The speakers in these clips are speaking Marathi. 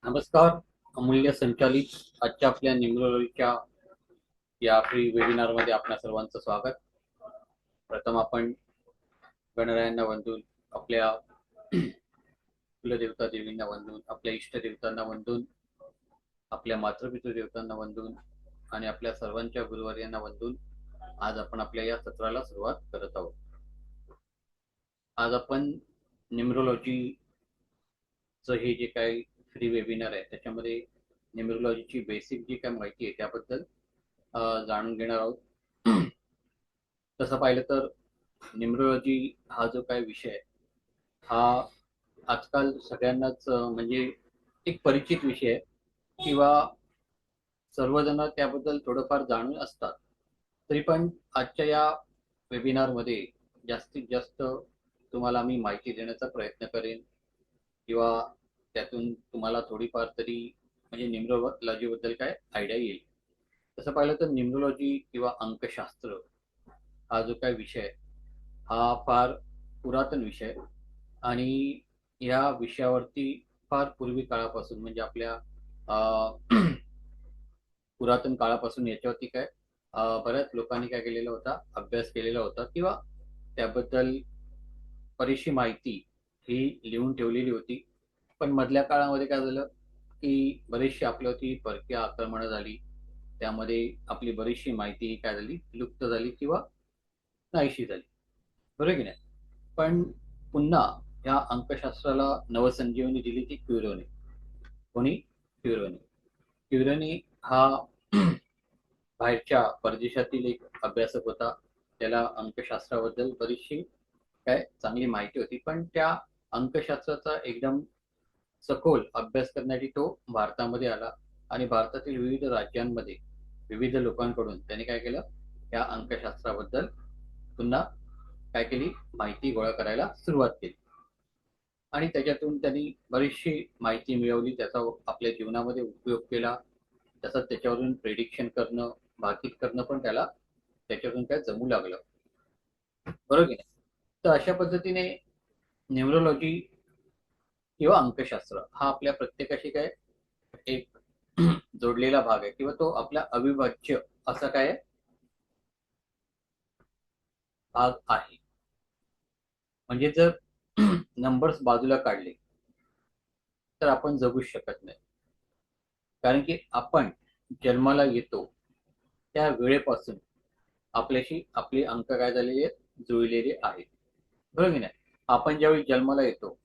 नमस्कार. अमूल्य संचालित आजच्या आपल्या न्यूमरोलॉजीच्या या फ्री वेबिनारमध्ये आपल्या सर्वांचं स्वागत. प्रथम आपण गणरायांना वंदून, आपल्या कुलदेवता देवींना वंदून, आपल्या इष्टदेवतांना वंदून, आपल्या मातृपितृदेवतांना वंदून आणि आपल्या सर्वांच्या गुरुवर्यांना वंदून आज आपण आपल्या या सत्राला सुरुवात करत आहोत. आज आपण न्यूमरोलॉजीचं हे जे काही फ्री वेबिनार आहे त्याच्यामध्ये न्यूमरोलॉजीची बेसिक जी काय माहिती आहे त्याबद्दल जाणून घेणार आहोत. तसं पाहिलं तर न्यूमरोलॉजी हा जो काय विषय आहे हा आजकाल सगळ्यांनाच म्हणजे एक परिचित विषय आहे किंवा सर्वजण त्याबद्दल थोडंफार जाणून असतात. तरी पण आजच्या या वेबिनारमध्ये जास्तीत जास्त तुम्हाला मी माहिती देण्याचा प्रयत्न करेन किंवा त्यातून तुम्हाला थोडीफार तरी म्हणजे न्यूमरोलॉजीबद्दल काय आयडिया येईल. तसं पाहिलं तर न्यूमरोलॉजी किंवा अंकशास्त्र हा जो काय विषय आहे हा फार पुरातन विषय आहे आणि या विषयावरती फार पूर्वी काळापासून म्हणजे आपल्या पुरातन काळापासून याच्यावरती काय बऱ्याच लोकांनी काय केलेला होता, अभ्यास केलेला होता किंवा त्याबद्दल बरीचशी माहिती ही लिहून ठेवलेली होती. पण मधल्या काळामध्ये काय झालं की बरीचशी आपल्यावरती परकीय आक्रमणं झाली. त्यामध्ये आपली बरीचशी माहिती काय झाली, लुप्त झाली किंवा नाहीशी झाली. बरोबर की नाही? पण पुन्हा या अंकशास्त्राला नवसंजीवनी दिली ती क्युरोने. कोणी? क्युरोने. क्युरोने हा बाहेरच्या परदेशातील एक अभ्यासक होता. त्याला अंकशास्त्राबद्दल बरीचशी काय चांगली माहिती होती, पण त्या अंकशास्त्राचा एकदम सखोल अभ्यास करण्यासाठी तो भारतामध्ये आला आणि भारतातील विविध राज्यांमध्ये विविध लोकांकडून त्याने काय केलं, या अंकशास्त्राबद्दल पुन्हा काय केली, माहिती गोळा करायला सुरुवात केली आणि त्याच्यातून त्यांनी बरीचशी माहिती मिळवली. त्याचा आपल्या जीवनामध्ये उपयोग केला. तसंच त्याच्यावरून प्रेडिक्शन करणं, भाकीत करणं पण त्याला त्याच्यातून काय जमू लागलं. बरोबर की नाही? तर अशा पद्धतीने न्यूमरोलॉजी किंवा अंकशास्त्र हा आपल्या प्रत्येकाशी काय एक जोडलेला भाग आहे किंवा तो आपला अविभाज्य असा काय भाग आहे. म्हणजे जर नंबर्स बाजूला काढले तर आपण जगूच शकत नाही. कारण की आपण जन्माला येतो त्या वेळेपासून आपल्याशी आपले अंक काय झालेले आहेत, जुळलेले आहेत. बरोबर की नाही? आपण ज्यावेळी जन्माला येतो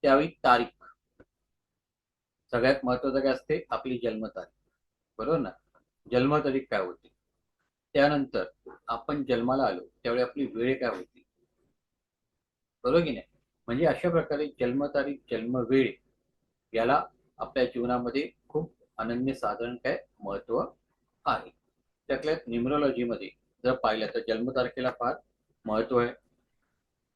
त्यावेळी तारीख सगळ्यात महत्वाचं काय असते, आपली जन्मतारीख. बरोबर ना? जन्मतारीख काय होती, त्यानंतर आपण जन्माला आलो त्यावेळी आपली वेळ काय होती. बरोबर की नाही? म्हणजे अशा प्रकारे जन्मतारीख, जन्मवेळ याला आपल्या जीवनामध्ये खूप अनन्यसाधारण काय महत्व आहे. त्यातल्या न्यूमरोलॉजीमध्ये जर पाहिलं तर जन्मतारखेला फार महत्व आहे.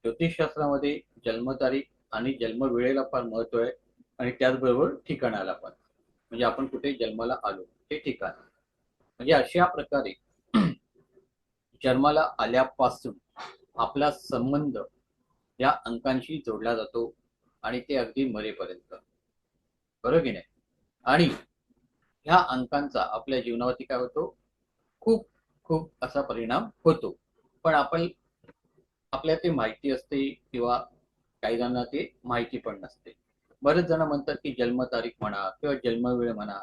ज्योतिषशास्त्रामध्ये जन्मतारीख आणि जन्मवेळेला फार महत्व आहे आणि त्याचबरोबर ठिकाणाला पण. म्हणजे आपण कुठे जन्माला आलो ते ठिकाण. म्हणजे अशा प्रकारे जन्माला आल्यापासून आपला संबंध या अंकांशी जोडला जातो आणि ते अगदी मरेपर्यंत. बरोबर की नाही? आणि ह्या अंकांचा आपल्या जीवनावरती काय होतो, खूप खूप असा परिणाम होतो. पण आपण आपल्या ते माहिती असते किंवा काही जणांना ते माहिती पण नसते. बरेच जण म्हणतात की जन्मतारीख म्हणा किंवा जन्मवेळ म्हणा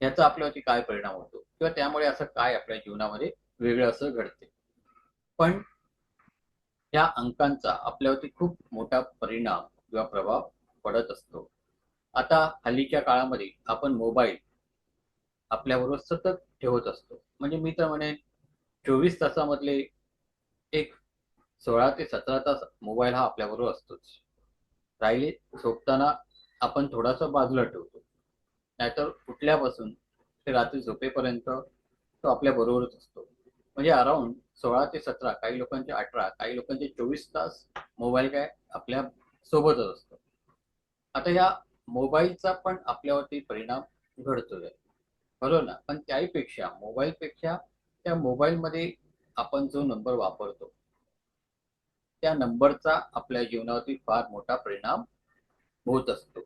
याचा आपल्यावरती काय परिणाम होतो किंवा त्यामुळे असं काय आपल्या जीवनामध्ये वेगळं असं घडते. पण या अंकांचा आपल्यावरती खूप मोठा परिणाम किंवा प्रभाव पडत असतो. आता हल्लीच्या काळामध्ये आपण मोबाईल आपल्याबरोबर सतत ठेवत असतो. म्हणजे मी तर म्हणेन 24 तासामधले एक 16 ते 17 तास मोबाईल हा आपल्याबरोबर असतोच. राहिले झोपताना आपण थोडासा बाजूला ठेवतो, नाहीतर उठल्यापासून ते रात्री झोपेपर्यंत तो आपल्या बरोबरच असतो. म्हणजे अराउंड 16 ते 17, काही लोकांचे 18, काही लोकांचे 24 तास मोबाईल काय आपल्या सोबतच असतो. आता या मोबाईलचा पण आपल्यावरती परिणाम घडतोय, बरोबर ना? पण त्याहीपेक्षा मोबाईलपेक्षा त्या मोबाईलमध्ये आपण जो नंबर वापरतो त्या नंबरचा आपल्या जीवनावरती फार मोठा परिणाम होत असतो.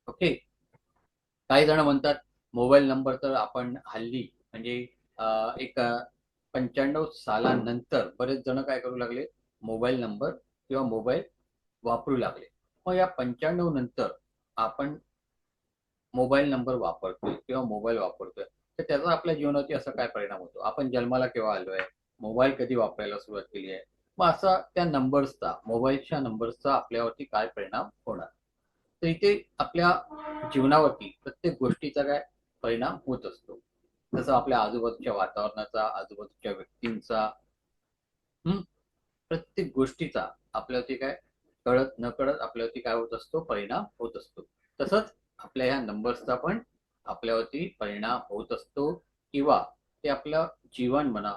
ओके. काही जण म्हणतात मोबाईल नंबर तर आपण हल्ली म्हणजे एक 95 सालानंतर बरेच जण काय करू लागले, मोबाईल नंबर किंवा मोबाईल वापरू लागले. मग या 95 नंतर आपण मोबाईल नंबर वापरतोय किंवा मोबाईल वापरतोय, तर त्याचा आपल्या जीवनावरती असा काय परिणाम होतो? आपण जन्माला केव्हा आलोय? मोबाईल कधी वापरायला सुरुवात केली आहे? मग असा त्या नंबर्सचा, मोबाईलच्या नंबर्सचा आपल्यावरती काय परिणाम होणार? तर इथे आपल्या जीवनावरती प्रत्येक गोष्टीचा काय परिणाम होत असतो. जसं आपल्या आजूबाजूच्या वातावरणाचा, आजूबाजूच्या व्यक्तींचा, प्रत्येक गोष्टीचा आपल्यावरती काय कळत नकळत आपल्यावरती काय होत असतो, परिणाम होत असतो. तसंच आपल्या ह्या नंबर्सचा पण आपल्यावरती परिणाम होत असतो, किंवा ते आपलं जीवन म्हणा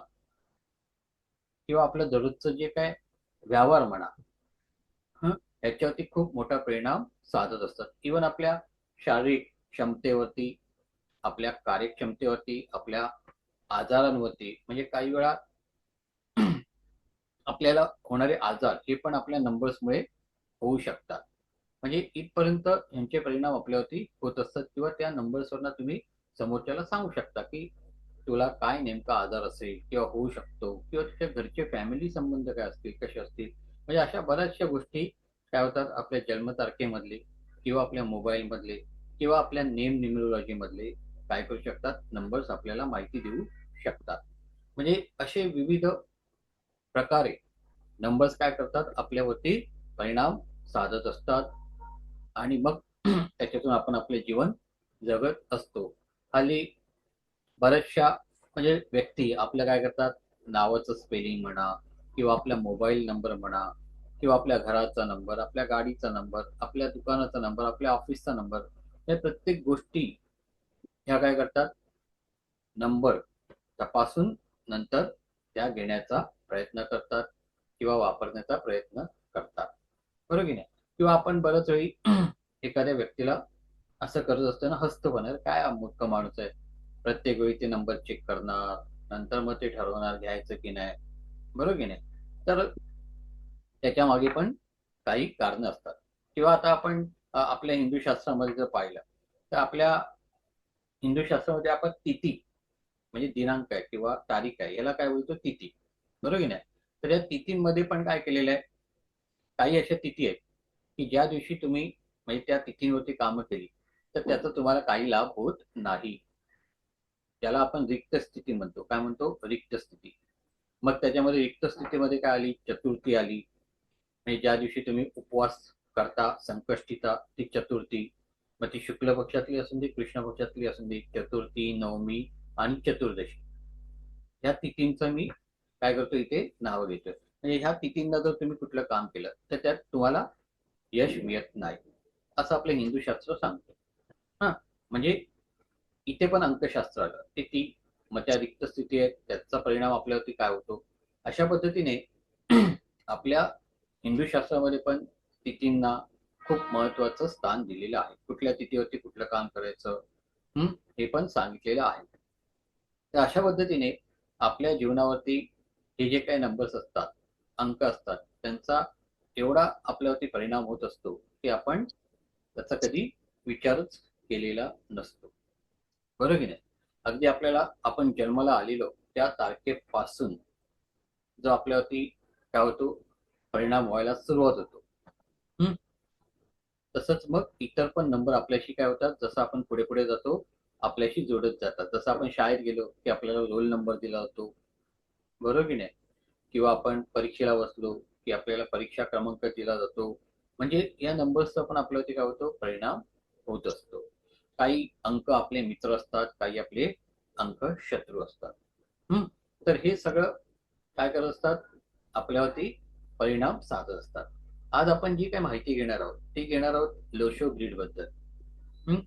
किंवा आपलं दररोजचं जे काय व्यवहार म्हणा, याच्यावरती खूप मोठा परिणाम साधत असतात. इव्हन आपल्या शारीरिक क्षमतेवरती, आपल्या कार्यक्षमतेवरती, आपल्या आजारांवरती, म्हणजे काही वेळा आपल्याला होणारे आजार हे पण आपल्या नंबर्समुळे होऊ शकतात. म्हणजे इथपर्यंत यांचे परिणाम आपल्यावरती होत असतात, किंवा त्या नंबर्सवरनं तुम्ही समोरच्याला सांगू शकता की तुला काय नेमका आजार असेल किंवा होऊ शकतो, किंवा तुझ्या घरचे फॅमिली संबंध काय असतील, कसे असतील. म्हणजे अशा बऱ्याचशा गोष्टी काय होतात आपल्या जन्मतारखेमधले, किंवा आपल्या मोबाईल मधले, किंवा आपल्या नेम न्यूमरोलॉजी मधले काय करू शकतात, नंबर्स आपल्याला माहिती देऊ शकतात. म्हणजे असे विविध प्रकारे नंबर्स काय करतात, आपल्यावरती परिणाम साधत असतात. आणि मग त्याच्यातून आपण आपले जीवन जगत असतो. हल्ली बऱ्याचशा म्हणजे व्यक्ती आपल्या काय करतात, नावाचं स्पेलिंग म्हणा, किंवा आपल्या मोबाईल नंबर म्हणा, किंवा आपल्या घराचा नंबर, आपल्या गाडीचा नंबर, आपल्या दुकानाचा नंबर, आपल्या ऑफिसचा नंबर, या प्रत्येक गोष्टी ह्या काय करतात, नंबर तपासून नंतर त्या घेण्याचा प्रयत्न करतात किंवा वापरण्याचा प्रयत्न करतात. बरोबर की नाही? किंवा आपण बऱ्याच वेळी एखाद्या व्यक्तीला असं करत असताना हसतो पण, "अरे काय हा मूर्ख माणूस आहे. प्रत्येक वेळी ते नंबर चेक करणार, नंतर मग ते ठरवणार घ्यायचं की नाही." बरोबर की नाही? तर त्याच्या मागे पण काही कारणं असतात. किंवा आता आपण आपल्या हिंदू शास्त्रामध्ये जर पाहिलं, तर आपल्या हिंदू शास्त्रामध्ये आपण तिथी म्हणजे दिनांक आहे किंवा तारीख आहे, याला काय बोलतो, तिथी. बरोबर की नाही? तर या तिथींमध्ये पण काय केलेलं आहे, काही अशा तिथी आहेत की ज्या दिवशी तुम्ही म्हणजे त्या तिथींवरती कामं केली, तर त्याचा तुम्हाला काही लाभ होत नाही. त्याला आपण रिक्त स्थिती म्हणतो. काय म्हणतो? रिक्त स्थिती. मग त्याच्यामध्ये रिक्त स्थितीमध्ये काय आली, चतुर्थी आली. म्हणजे ज्या दिवशी तुम्ही उपवास करता, संकष्टीचा, ती चतुर्थी. मग ती शुक्ल पक्षातली असून दे, कृष्ण पक्षातली असून दे, चतुर्थी, नवमी आणि चतुर्दशी, ह्या तिथींचं मी काय करतो, इथे नावं घेतोय. म्हणजे ह्या तिथींना जर तुम्ही कुठलं काम केलं, तर त्यात तुम्हाला यश मिळत नाही, असं आपलं हिंदू शास्त्र सांगतं. हा, म्हणजे इथे पण अंकशास्त्र आलं, तिथी, मग त्या रिक्त स्थिती आहेत, त्याचा परिणाम आपल्यावरती काय होतो. अशा पद्धतीने आपल्या हिंदू शास्त्रामध्ये पण तिथींना खूप महत्वाचं स्थान दिलेलं आहे. कुठल्या तिथीवरती कुठलं काम करायचं, हे पण सांगितलेलं आहे. तर अशा पद्धतीने आपल्या जीवनावरती हे जे काही नंबर्स असतात, अंक असतात, त्यांचा एवढा आपल्यावरती परिणाम होत असतो की आपण त्याचा कधी विचारच केलेला नसतो. बरोबर की नाही? अगदी आपल्याला आपण जन्माला आलेलो त्या तारखेपासून जो आपल्यावरती काय होतो, परिणाम व्हायला सुरुवात होतो. हम्म? तसंच मग इतर पण नंबर आपल्याशी काय होतात, जसं आपण पुढे पुढे जातो आपल्याशी जोडत जातात. जसं आपण शाळेत गेलो की आपल्याला रोल नंबर दिला जातो. बरोबर की नाही? किंवा आपण परीक्षेला बसलो की आपल्याला परीक्षा क्रमांक दिला जातो. म्हणजे या नंबर्सचा पण आपल्यावरती काय होतो, परिणाम होत असतो. काही अंक आपले मित्र असतात, काही आपले अंक शत्रू असतात. हम्म? तर हे सगळं काय करत असतात, आपल्यावरती परिणाम साधत असतात. आज आपण जी काही माहिती घेणार आहोत ती घेणार आहोत लोशो ग्रीड बद्दल. हम्म?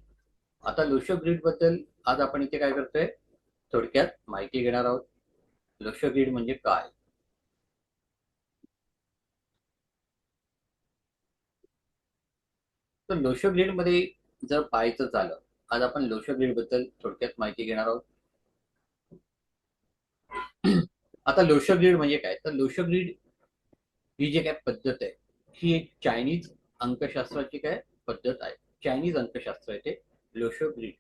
आता लोशो ग्रीड बद्दल आज आपण इथे काय करतोय, थोडक्यात माहिती घेणार आहोत. लोशो ग्रीड म्हणजे काय. तर लोशो ग्रीड मध्ये जर पाहायचं झालं, आज आपण लोशो ग्रीड बद्दल थोडक्यात माहिती घेणार आहोत. आता लोशो ग्रीड म्हणजे काय, तर लोशो ग्रीड ही जी काय पद्धत आहे ही एक चायनीज अंकशास्त्राची काय पद्धत आहे. चायनीज अंकशास्त्र आहे ते. Lo Shu grid.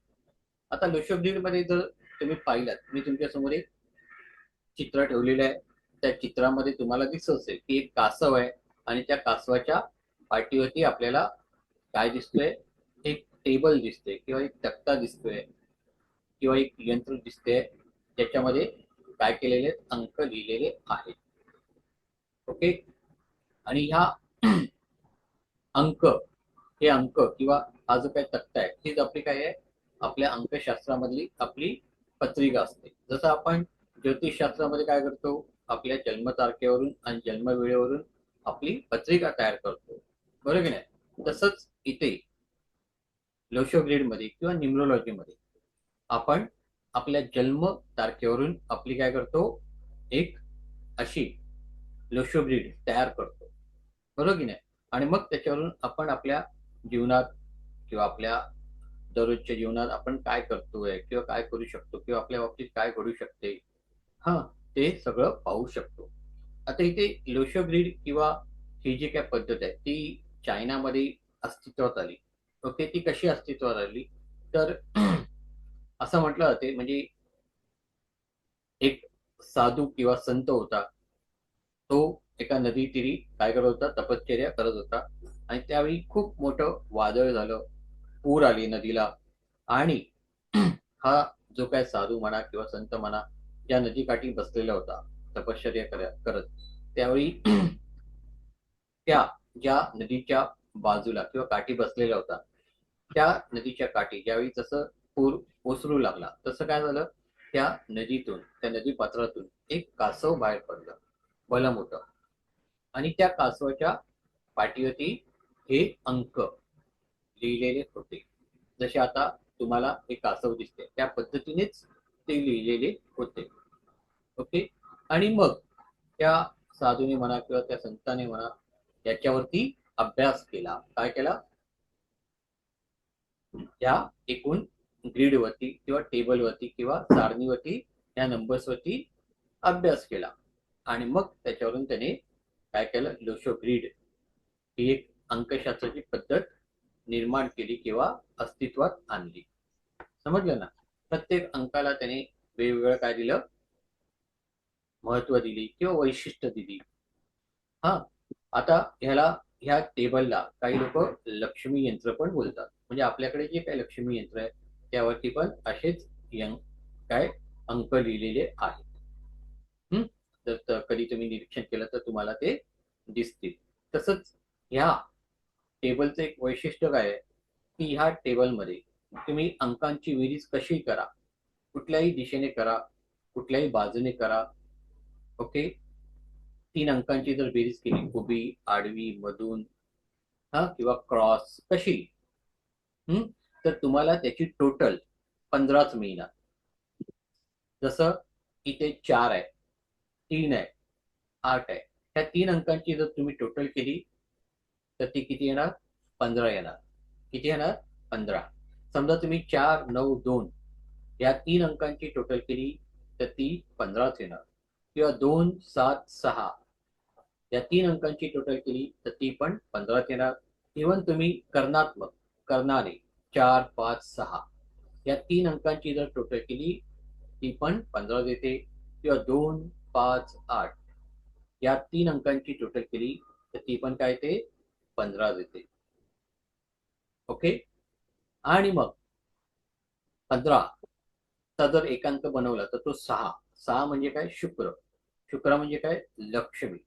आता लोशो ग्रीड मध्ये जर तुम्ही पाहिलात, मी तुमच्या समोर एक चित्र ठेवलेलं आहे. त्या चित्रामध्ये तुम्हाला दिसत असेल की एक कासव आहे आणि त्या कासवाच्या पाठीवरती आपल्याला काय दिसतोय, एक टेबल दिसतोय किंवा एक तक्ता दिसतोय किंवा एक यंत्र दिसते ज्याच्यामध्ये काय केलेले अंक लिहिलेले आहेत. ओके. आणि ह्या अंक, हे अंक किंवा हा जो काही तक्ता आहे हीच आपली काय आहे, आपल्या अंकशास्त्रामधली आपली पत्रिका असते. जसं आपण ज्योतिषशास्त्रामध्ये काय करतो, आपल्या जन्मतारखेवरून आणि जन्मवेळेवरून आपली पत्रिका तयार करतो, बरोबर की नाही? तसंच इथे लोशो ग्रीड मध्ये किंवा न्यूमरोलॉजी मध्ये आपण आपल्या जन्म तारखेवरून आपली काय करतो, एक अशी लोशो ग्रीड तयार करतो, बरोबर की नाही? आणि मग त्याच्यावरून आपण आपल्या जीवनात किंवा आपल्या दररोजच्या जीवनात आपण काय करतोय किंवा काय करू शकतो किंवा आपल्या बाबतीत काय घडू शकते, हा, ते सगळं पाहू शकतो. आता इथे लोशो ग्रीड किंवा ही जी काय पद्धत आहे ती चायनामध्ये अस्तित्वात आली. ओके. ती कशी अस्तित्वात आली, तर असं म्हटलं जाते, म्हणजे एक साधू किंवा संत होता. तो एका नदी तीरी काय करत होता, तपश्चर्या करत होता. आणि त्यावेळी खूप मोठं वादळ झालं, पूर आली नदीला. आणि हा जो काय साधू म्हणा किंवा संत म्हणा, या नदीकाठी बसलेला होता तपश्चर्या करत, त्यावेळी त्या ज्या नदीच्या बाजूला किंवा काठी बसलेला होता, त्या नदीच्या काठी ज्यावेळी जसं पूर ओसरू लागला तसं काय झालं, त्या नदीतून, त्या नदी पात्रातून एक कासव बाहेर पडलं, भलं मोठं. आणि त्या कासवाच्या पाठीवरती हे अंक लिहिलेले होते. जसे आता तुम्हाला हे कासव दिसते त्या पद्धतीनेच ते लिहिलेले होते. ओके. आणि मग त्या साधूने म्हणा किंवा त्या संताने म्हणा याच्यावरती अभ्यास केला. काय केला, त्या एकूण ग्रीडवरती किंवा टेबलवरती किंवा सारणीवरती या नंबर्सवरती अभ्यास केला. आणि मग त्याच्यावरून त्याने काय केलं, लोशो ग्रीड ही एक अंकशास्त्राची पद्धत निर्माण केली किंवा अस्तित्वात आणली. समजलं ना? प्रत्येक अंकाला त्याने वेगवेगळं काय दिलं, महत्व दिली किंवा वैशिष्ट्य दिली. हा. आता ह्या टेबलला काही लोक लक्ष्मी यंत्र पण बोलतात. म्हणजे आपल्याकडे जे काही लक्ष्मी यंत्र आहे त्यावरती पण असेच काय अंक लिहिलेले आहेत. तर कधी तुम्ही निरीक्षण केलं तर तुम्हाला ते दिसतील. तसंच ह्या टेबलचं एक वैशिष्ट्य काय आहे की ह्या टेबलमध्ये तुम्ही अंकांची बेरीज कशी करा, कुठल्याही दिशेने करा, कुठल्याही बाजूने करा. ओके. 3 अंकांची जर बेरीज केली, उभी, आडवी, मधून, हा, किंवा क्रॉस कशी, तर तुम्हाला त्याची टोटल 15च मिळणार. जसं इथे 4 आहे, 3 आहे, 8 आहे, ह्या 3 अंकांची जर तुम्ही टोटल केली तर ती किती येणार, 15 येणार. किती येणार, 15. समजा तुम्ही 4, 9, 2 या 3 अंकांची टोटल केली तर ती 15च येणार. किंवा 2, 7, 6 या 3 अंकांची टोटल केली तर ती पण 15च येणार. इव्हन तुम्ही कर्णात्मक, कर्णाने 4, 5, 6 या 3 अंकांची जर टोटल केली ती पण 15 देते. किंवा 2, 5, 8 या 3 अंकांची टोटल केली तर ती पण काय ते 15 देते. ओके. आणि मग 15 चा जर एक अंक बनवला तर तो 6. 6 म्हणजे काय, शुक्र. शुक्र म्हणजे काय, लक्ष्मी.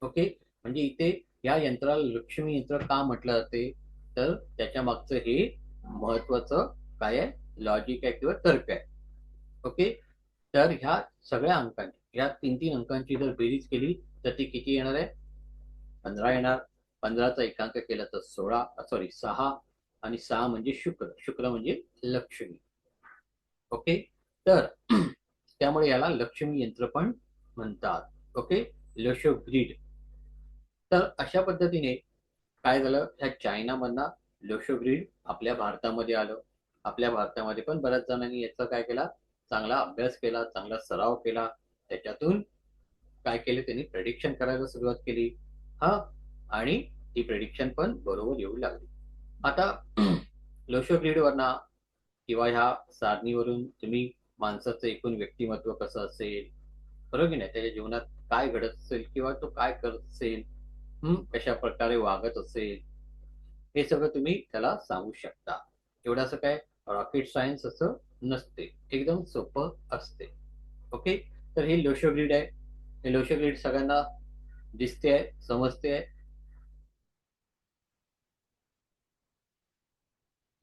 ओके. म्हणजे इथे या यंत्राला लक्ष्मी यंत्र का म्हटलं जाते, तर त्याच्या मागचं हे महत्वाचं काय आहे, लॉजिक आहे किंवा तर्क आहे. ओके. तर ह्या सगळ्या अंकांची, ह्या 3-3 अंकांची जर बेरीज केली तर ती किती येणार आहे, 15 येणार. 15चा एकांक केला तर 16, सॉरी 6. आणि 6 म्हणजे शुक्र. शुक्र म्हणजे लक्ष्मी. ओके. तर त्यामुळे याला लक्ष्मी यंत्र पण म्हणतात. ओके. Lo Shu grid. तर अशा पद्धतीने काय झालं, ह्या चायनामधनं लोशो ग्रीड आपल्या भारतामध्ये आलं. आपल्या भारतामध्ये पण बऱ्याच जणांनी याचा काय केला, चांगला अभ्यास केला, चांगला सराव केला. त्याच्यातून काय केले, त्यांनी प्रेडिक्शन करायला सुरुवात केली. हा. आणि ती प्रेडिक्शन पण बरोबर येऊ लागली. आता लोशो ग्रीड वरना किंवा ह्या सारणीवरून तुम्ही माणसाचं एकूण व्यक्तिमत्व कसं असेल, बरोबर की नाही, त्याच्या जीवनात काय घडत असेल किंवा तो काय करत असेल, कशा प्रकारे वागत असेल, हे सगळं तुम्ही त्याला सांगू शकता. एवढं असं काय रॉकेट सायन्स असं नसते, एकदम सोपं असते. ओके. तर हे लोशो ग्रीड आहे. हे लोशो ग्रीड सगळ्यांना दिसते आहे, समजते आहे.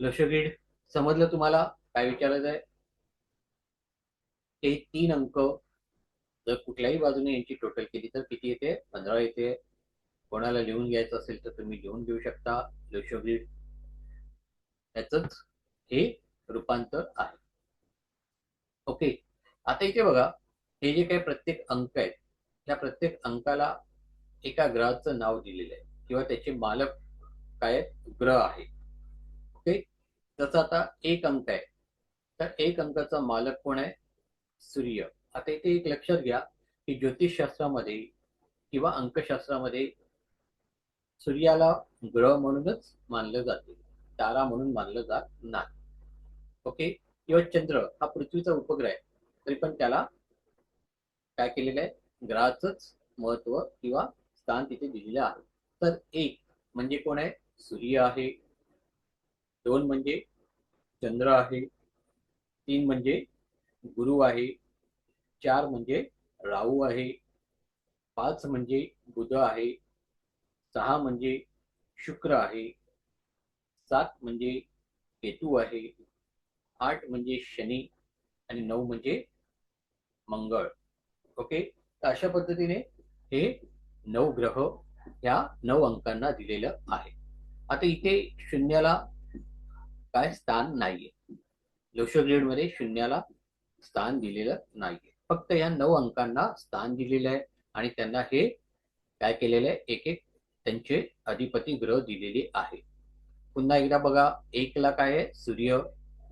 लोशो ग्रीड समजलं तुम्हाला? काय विचारायचं आहे? हे 3 अंक जर कुठल्याही बाजूने यांची टोटल केली तर किती येते? 15 येते. कोणाला लिहून घ्यायचं असेल तर तुम्ही लिहून घेऊ शकता. लोशो ग्रीड याचंच हे रूपांतर आहे. ओके. आता इथे बघा, हे जे काही प्रत्येक अंक आहेत, त्या प्रत्येक अंकाला एका ग्रहाचं नाव दिलेलं आहे किंवा त्याचे मालक काय आहेत? ग्रह आहे. ओके. जसं आता एक अंक आहे, तर एक अंकाचा मालक कोण आहे? सूर्य. आता इथे एक लक्षात घ्या की ज्योतिषशास्त्रामध्ये किंवा अंकशास्त्रामध्ये सूर्याला ग्रह म्हणूनच मानलं जाते, तारा म्हणून मानलं जात नाही. ओके. किंवा चंद्र हा पृथ्वीचा उपग्रह आहे, तरी पण त्याला काय केलेलं आहे? ग्रहाचंच महत्व किंवा स्थान तिथे दिलेलं आहे. तर एक म्हणजे कोण आहे? सूर्य आहे. 2 म्हणजे चंद्र आहे. 3 म्हणजे गुरु आहे. 4 म्हणजे राहू आहे. 5 म्हणजे बुध आहे. 6 म्हणजे शुक्र आहे. 7 म्हणजे केतू आहे. 8 म्हणजे शनी आणि 9 म्हणजे मंगळ. ओके. तर अशा पद्धतीने हे 9 ग्रह ह्या 9 अंकांना दिलेलं आहे. आता इथे शून्याला काय स्थान नाहीये. लोशो ग्रीड मध्ये शून्याला स्थान दिलेलं नाहीये. फक्त या 9 अंकांना स्थान दिलेलं आहे आणि त्यांना हे काय केलेलं आहे? एक एक त्यांचे अधिपती ग्रह दिलेले आहे. पुन्हा एकदा बघा, 1 ला काय आहे? सूर्य.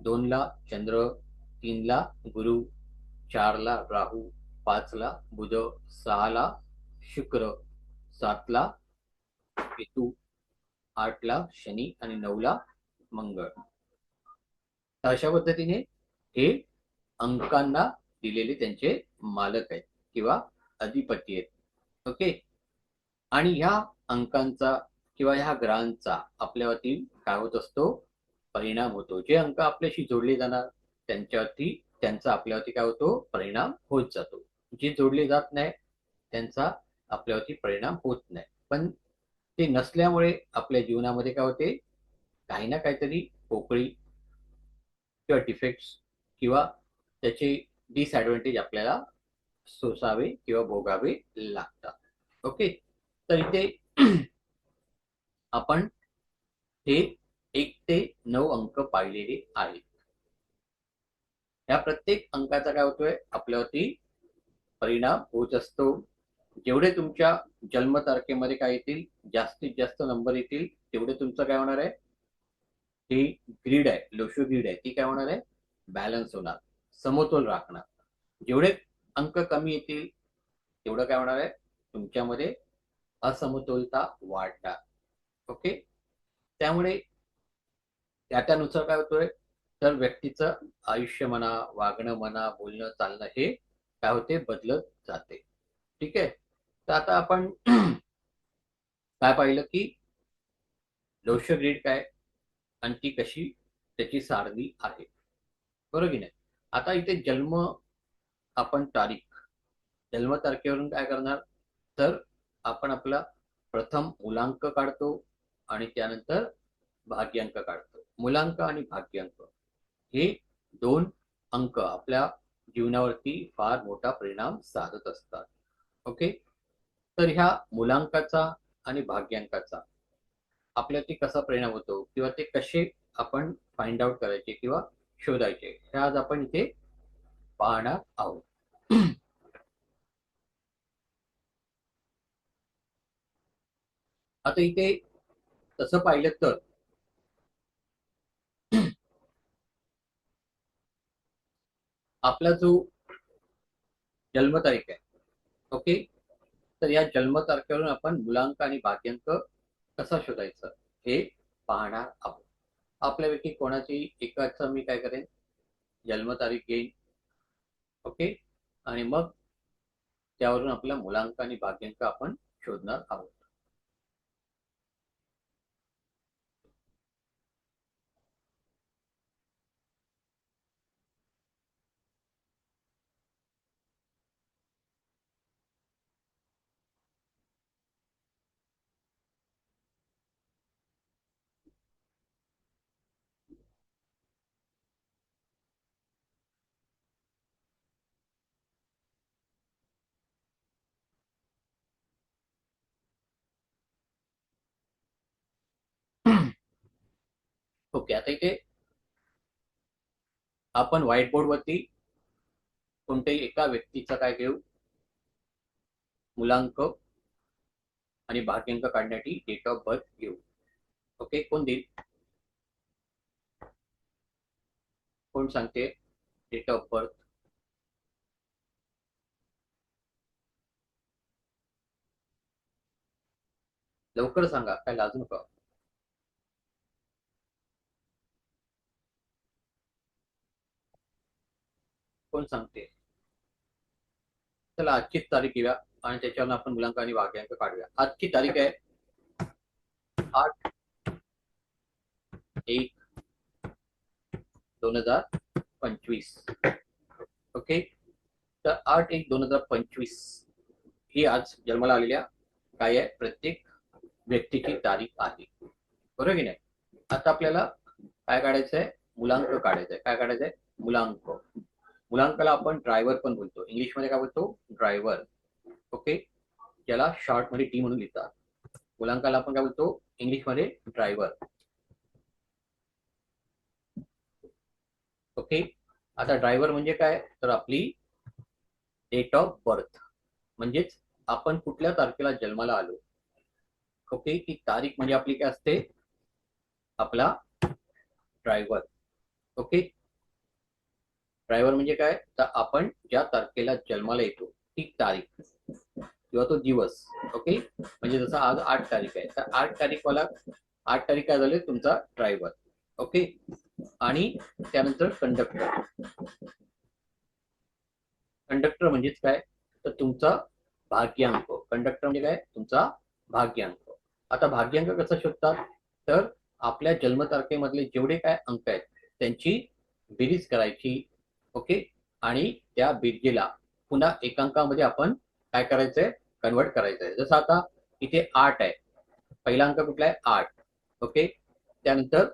2 ला चंद्र. 3 ला गुरु. 4 ला राहू. 5 ला बुध. 6 ला शुक्र. 7 ला केतू. 8 ला शनी आणि 9 ला मंगळ. तर अशा पद्धतीने हे अंकांना दिलेले त्यांचे मालक आहेत किंवा अधिपती आहेत. ओके. आणि ह्या अंकांचा किंवा ह्या ग्रहांचा आपल्यावरती काय होत असतो? परिणाम होतो. जे अंक आपल्याशी जोडले जाणार त्यांच्यावरती त्यांचा आपल्यावरती काय होतो? परिणाम होत जातो. जे जोडले जात नाही त्यांचा आपल्यावरती परिणाम होत नाही. पण ते नसल्यामुळे आपल्या जीवनामध्ये काय होते? काही ना काहीतरी पोकळी किंवा डिफेक्ट्स किंवा त्याचे डिसएडव्हान्टेज आपल्याला सोसावे किंवा भोगावे लागतात. ओके. तर इथे आपण हे 1 ते 9 अंक पाहिलेले आहेत. या प्रत्येक अंकाचा काय होतोय? आपल्यावरती परिणाम होत असतो. जेवढे तुमच्या जन्मतारखेमध्ये काय येतील, जास्तीत जास्त नंबर येतील, तेवढे तुमचं काय होणार आहे? ही ग्रीड आहे, लोशो ग्रीड आहे, ती काय होणार आहे? बॅलन्स होणार, समतोल राखणार. जेवढे अंक कमी येतील तेवढं काय होणार आहे? तुमच्यामध्ये असमतोलता वाढणार. ओके. त्यामुळे त्यानुसार काय होतोय? तर व्यक्तीचं आयुष्य म्हणा, वागणं म्हणा, बोलणं, चालणं हे काय होते? बदलत जाते. ठीक आहे. तर आता आपण काय पाहिलं की लोशो ग्रीड काय आणि ती कशी त्याची सारणी आहे, बरोबर की नाही? आता इथे जन्म, आपण तारीख, जन्मतारखेवरून काय करणार? तर आपण आपला प्रथम मूलांक काढतो आणि त्यानंतर भाग्यांक काढतो. मूलांक आणि भाग्यांक हे 2 अंक आपल्या जीवनावरती फार मोठा परिणाम साधत असतात. ओके. तर ह्या मुलांकाचा आणि भाग्यांकाचा आपल्यावरती कसा परिणाम होतो किंवा ते कसे आपण फाइंड आउट करायचे किंवा शोधायचे, हे आज आपण इथे पाहणार आहोत. आता इथे तसं पाहिलं तर आपला जो जन्मतारीख आहे, ओके, तर या जन्मतारखेवरून आपण मुलांक आणि भाग्यांक कसा शोधायचा हे पाहणार आहोत. आपल्यापैकी कोणाची एकाचा मी काय करेन, जन्मतारीख घेईन. ओके. आणि मग त्यावरून आपला मुलांक आणि भाग्यांक आपण शोधणार आहोत. ओके. आता इथे आपण व्हाईट बोर्ड वरती कोणत्याही एका व्यक्तीचा काय घेऊ, मुलांक आणि भाग्यांक काढण्यासाठी डेट ऑफ बर्थ घेऊ. ओके. कोण देईल, कोण सांगते डेट ऑफ बर्थ? लवकर सांगा, काय लाजू नका. कोण सांगते? चला आजचीच तारीख घेऊया आणि त्याच्यावर आपण मुलांक आणि भाग्यांक काढूया. आजची तारीख आहे 8/1/2025. ओके. तर 8/1/2025 ही आज जन्माला आलेल्या काय आहे, प्रत्येक व्यक्तीची तारीख आहे. बरोबर की नाही? आता आपल्याला काय काढायचं आहे, मुलांक काढायचा आहे. काय काढायचं आहे, मुलांक. मुलांकाला आपण ड्रायव्हर पण बोलतो, इंग्लिशमध्ये काय बोलतो, ड्रायव्हर. ओके. ज्याला शॉर्ट मध्ये टी म्हणून लिहितात. मुलांकाला आपण काय बोलतो इंग्लिशमध्ये, ड्रायव्हर. ओके. आता ड्रायव्हर म्हणजे काय, तर आपली डेट ऑफ बर्थ, म्हणजेच आपण कुठल्या तारखेला जन्माला आलो. ओके. ती तारीख म्हणजे आपली काय असते, आपला ड्रायव्हर. ओके. ड्रायव्हर म्हणजे काय, तर आपण ज्या तारखेला जन्माला येतो ती तारीख किंवा तो दिवस. ओके. म्हणजे जसं आज 8 तारीख आहे, तर 8 तारीखवाला, 8 तारीख काय झाले, तुमचा ड्रायव्हर. ओके. आणि त्यानंतर कंडक्टर. कंडक्टर म्हणजेच काय, तर तुमचा भाग्यांक. कंडक्टर म्हणजे काय, तुमचा भाग्यांक. आता भाग्यांक कसा शोधतात, तर आपल्या जन्मतारखेमधले जेवढे काय अंक आहेत त्यांची बेरीज करायची. ओके. आणि त्या बेरजेला पुन्हा एकांकामध्ये आपण काय करायचंय, कन्वर्ट करायचंय. जसं आता इथे 8 आहे, पहिला अंक कुठला आहे, 8. ओके. त्यानंतर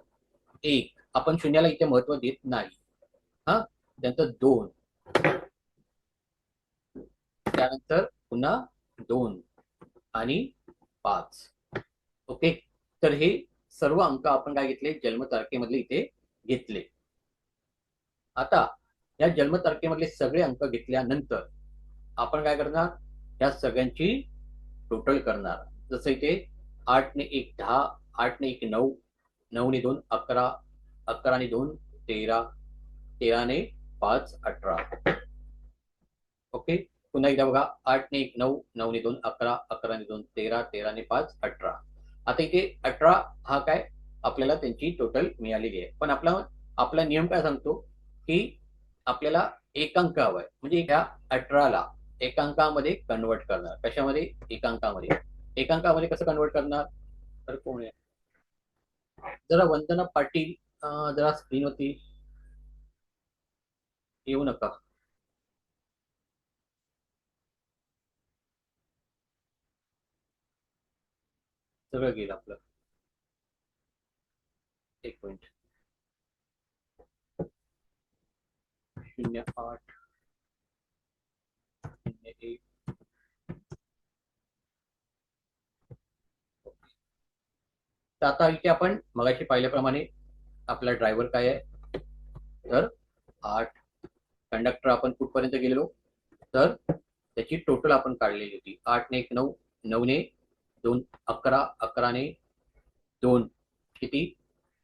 1, आपण शून्याला इथे महत्व देत नाही. हा. त्यानंतर 2, त्यानंतर पुन्हा 2 आणि 5. ओके. तर हे सर्व अंक आपण काय घेतले, जन्मतारखेमधले इथे घेतले. आता या जन्मतारखेमधले सगळे अंक घेतल्यानंतर आपण काय करणार, या सगळ्यांची टोटल करणार. जसं इथे 8 ने 1 10, 8 ने 1 9, 9 ने 2 11, 11 ने 2 13, 13 ने 5 18. ओके. पुन्हा एकदा बघा, 8 ने 1 9, 9 ने 2 11, 11 ने 2 13, 13 ने 5 18. आता इथे 18 हा काय, आपल्याला त्यांची टोटल मिळालेली आहे. पण आपला आपला नियम काय सांगतो, की आपल्याला एकांक हवाय, म्हणजे ह्या 18ला एकांकामध्ये कन्वर्ट करणार. कशामध्ये, एकांकामध्ये. एकांकामध्ये कसं कन्वर्ट करणार, तर कोण आहे, जरा वंदना पाटील, जरा स्क्रीनवरती येऊ नका. सगळं गेलं आपलं. एक मिनिट. 08 01. तर आता इथे आपण मगाशी पाहिल्याप्रमाणे आपला ड्रायव्हर काय आहे, तर 8. कंडक्टर आपण कुठपर्यंत गेलेलो, तर त्याची टोटल आपण काढलेली होती. 8 ने 1 9, 9 ने 2 11, 11 ने 2 किती,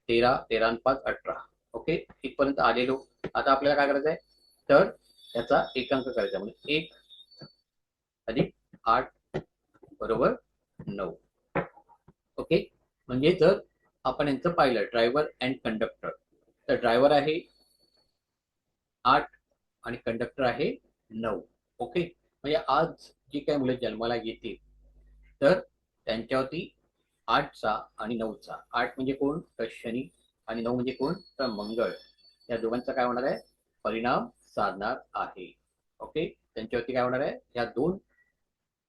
13, 13 ने 5 18. ओके. इथपर्यंत आलेलो. आता आपल्याला काय करायचं आहे, तर त्याचा एकांक करायचा, म्हणजे 1 अधिक 8 बरोबर 9. ओके. म्हणजे जर आपण यांचं पाहिलं ड्रायव्हर अँड कंडक्टर. तर ड्रायव्हर आहे 8 आणि कंडक्टर आहे 9. ओके. म्हणजे आज जी काही मुलं जन्माला येतील तर त्यांच्यावरती 8चा आणि 9चा, 8 म्हणजे कोण तर शनी आणि 9 म्हणजे कोण तर मंगळ, या दोघांचा काय होणार आहे परिणाम साधणार आहे. ओके. त्यांच्यावरती काय होणार आहे या दोन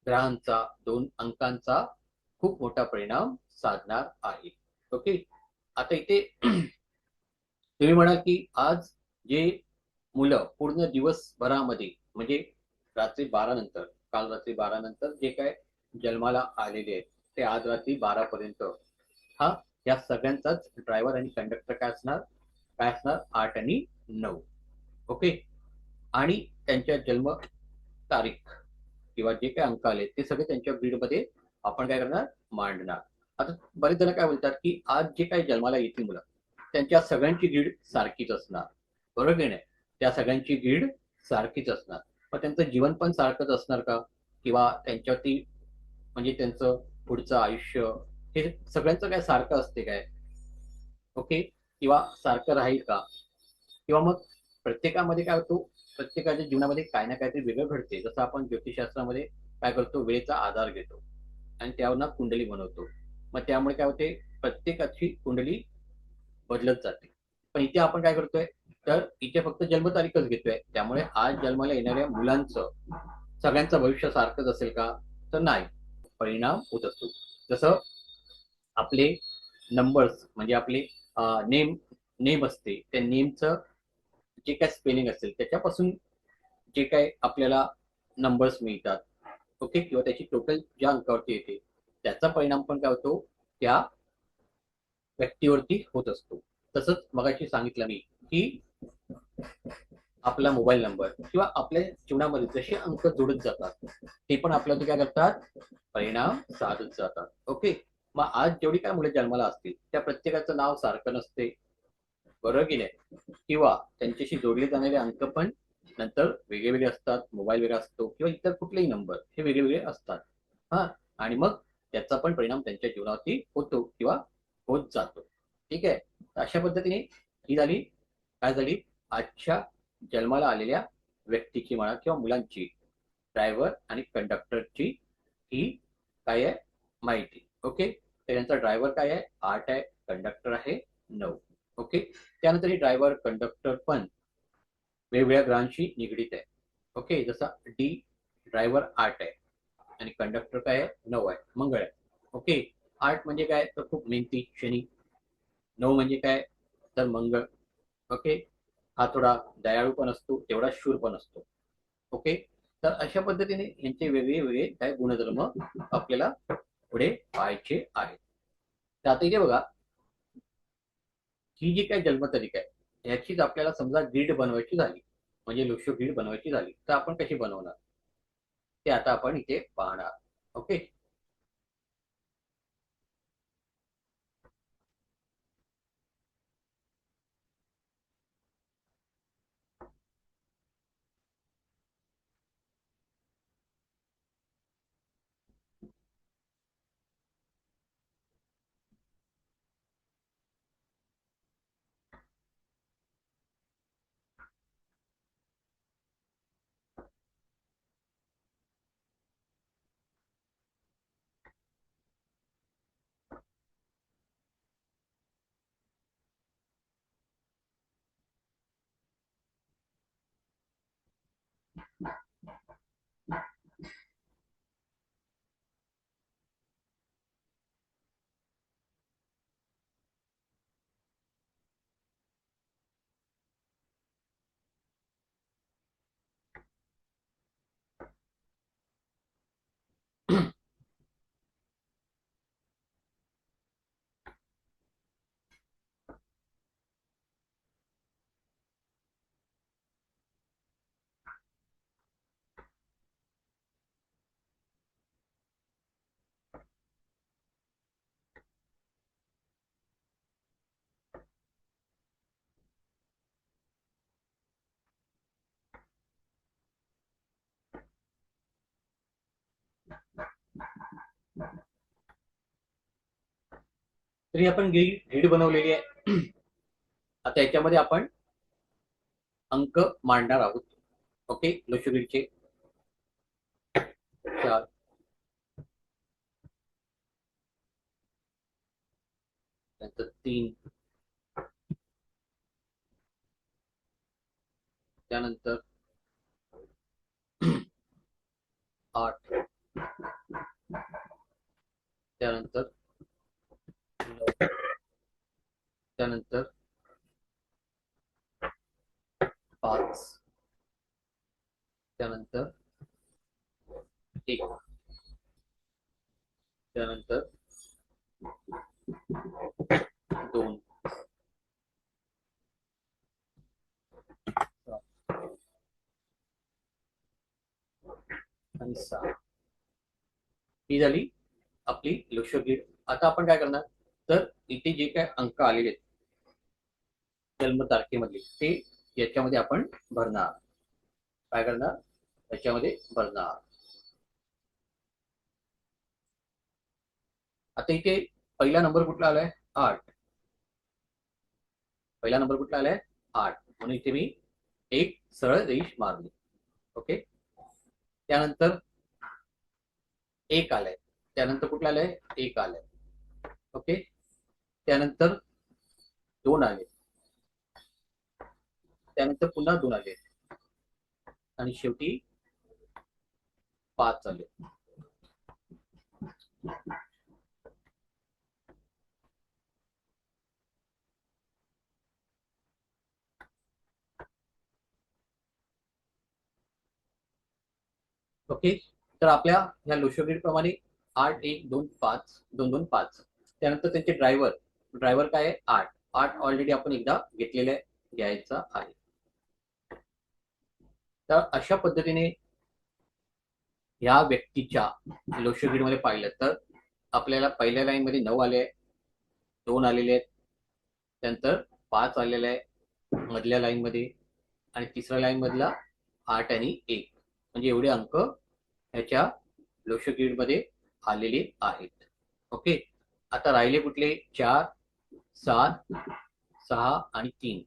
ग्रहांचा, दोन अंकांचा खूप मोठा परिणाम साधणार आहे. ओके. आता इथे तुम्ही म्हणाल की आज जे मुलं पूर्ण दिवसभरामध्ये म्हणजे रात्री 12 नंतर, काल रात्री 12 नंतर जे काय जन्माला आलेले आहेत ते आज रात्री 12 पर्यंत, हा या सगळ्यांचाच ड्रायव्हर आणि कंडक्टर काय असणार 8 आणि 9. ओके. आणि त्यांच्या जन्म तारीख किंवा जे काही अंक आले ते सगळे त्यांच्या ग्रीडमध्ये आपण काय करणार मांडणार. आता बरेच जण काय बोलतात की आज जे काही जन्माला येतील मुलं त्यांच्या सगळ्यांची ग्रीड सारखीच असणार. बरोबर की नाही. त्या सगळ्यांची ग्रीड सारखीच असणार. मग त्यांचं जीवन पण सारखंच असणार का किंवा त्यांच्यावरती म्हणजे त्यांचं पुढचं आयुष्य हे सगळ्यांचं काय सारखं असते काय. ओके. किंवा सारखं राहील का किंवा मग प्रत्येकामध्ये काय होतो प्रत्येकाच्या जीवनामध्ये काय ना काहीतरी वेगळं घडते. जसं आपण ज्योतिषशास्त्रामध्ये काय करतो वेळेचा आधार घेतो आणि त्यावर कुंडली बनवतो. मग त्यामुळे काय होते प्रत्येकाची कुंडली बदलत जाते. पण इथे आपण काय करतोय तर इथे फक्त जन्मतारीखच घेतोय. त्यामुळे आज जन्माला येणाऱ्या मुलांचं सगळ्यांचं भविष्य सारखंच असेल का तर नाही. परिणाम होत असतो. जसं आपले नंबर्स म्हणजे आपले नेम नेम असते त्या नेमचं जे काय स्पेलिंग असेल त्याच्यापासून जे काय आपल्याला नंबर्स मिळतात. ओके. किंवा त्याची टोटल ज्या अंकावरती येते त्याचा परिणाम पण काय होतो त्या व्यक्तीवरती होत असतो. तसंच मगाशी सांगितलं मी की आपला मोबाईल नंबर किंवा आपल्या जीवनामध्ये जसे अंक जोडत जातात ते पण आपल्यावरती काय करतात परिणाम साधत जातात. ओके. मग आज जेवढी काय मुले जन्माला असतील त्या प्रत्येकाचं नाव सारखं नसते. बरोबर की नाही. किंवा त्यांच्याशी जोडले जाणारे अंक पण नंतर वेगळे वेगळे असतात. मोबाईल वेगळा असतो किंवा इतर कुठलेही नंबर हे वेगळे वेगळे असतात. हा. आणि मग त्याचा पण परिणाम त्यांच्या जीवनावरती होतो किंवा होत जातो. ठीक आहे. अशा पद्धतीने ही झाली काय झाली आजच्या जन्माला आलेल्या व्यक्तीची म्हणा किंवा मुलांची ड्रायव्हर आणि कंडक्टरची ही काय आहे माहिती. ओके. तर यांचा ड्रायव्हर काय आहे 8 आहे, कंडक्टर आहे 9. ओके. त्यानंतर ही ड्रायव्हर कंडक्टर पण वेगवेगळ्या ग्रहांशी निगडीत आहे. ओके. जसा डी ड्रायव्हर 8 आहे आणि कंडक्टर काय आहे 9 आहे मंगळ आहे. ओके. 8 म्हणजे काय तर खूप मेहनती शनी, 9 म्हणजे काय तर मंगळ. ओके. हा थोडा दयाळू पण असतो तेवढा शूर पण असतो. ओके. तर अशा पद्धतीने यांचे वेगळे वेगळे काय गुणधर्म आपल्याला पुढे पाहायचे आहेत. तर आता इथे बघा ही जी काही जन्मतारीख आहे याचीच आपल्याला समजा ग्रीड बनवायची झाली म्हणजे लोशो ग्रीड बनवायची झाली तर आपण कशी बनवणार ते आता आपण इथे पाहणार. ओके. तरी आपण ग्रीड बनवलेली आहे. आता याच्यामध्ये आपण अंक मांडणार आहोत. ओके, लक्षग्रीडचे 4, त्यानंतर 3, त्यानंतर 8, त्यानंतर 9, त्यानंतर 5, त्यानंतर 1, त्यानंतर 2, आणि 6. ही झाली आपली लक्षग्रीड. आता आपण काय करणार, तर इथे जे काय अंक आलेले आहेत जन्मतारखेमधले ते याच्यामध्ये आपण भरणार. काय करणार, याच्यामध्ये भरणार. आता इथे पहिला नंबर कुठला आलाय, 8. पहिला नंबर कुठला आलाय, 8. म्हणून इथे मी एक सरळ रेष मारली. ओके, त्यानंतर 1 आलाय, त्यानंतर कुठला आलाय, 1 आलाय. ओके, त्यानंतर 2 आले, त्यानंतर पुन्हा 2 आले, आणि शेवटी 5 आले. ओके, तर आपल्या ह्या लक्षग्रीड प्रमाणे 8, 1, 2, 5, 2, 2, 5. त्यानंतर त्यांचे ड्रायव्हर काय आहे, 8. 8 ऑलरेडी आपण एकदा घेतलेले घ्यायचा आहे. तर अशा पद्धतीने या व्यक्तीच्या लक्षग्रीड मध्ये पाहिलं तर आपल्याला पहिल्या लाईन मध्ये 9 आले, 2 आलेले आहेत, त्यानंतर 5 आलेले आहे मधल्या लाईन मध्ये, आणि तिसऱ्या लाईन मधला 8 आणि 1. म्हणजे एवढे अंक ह्याच्या लक्षग्रीड मध्ये आलेले आहेत. ओके, आता राहिले कुठले, 4, 7, 6 आणि 3.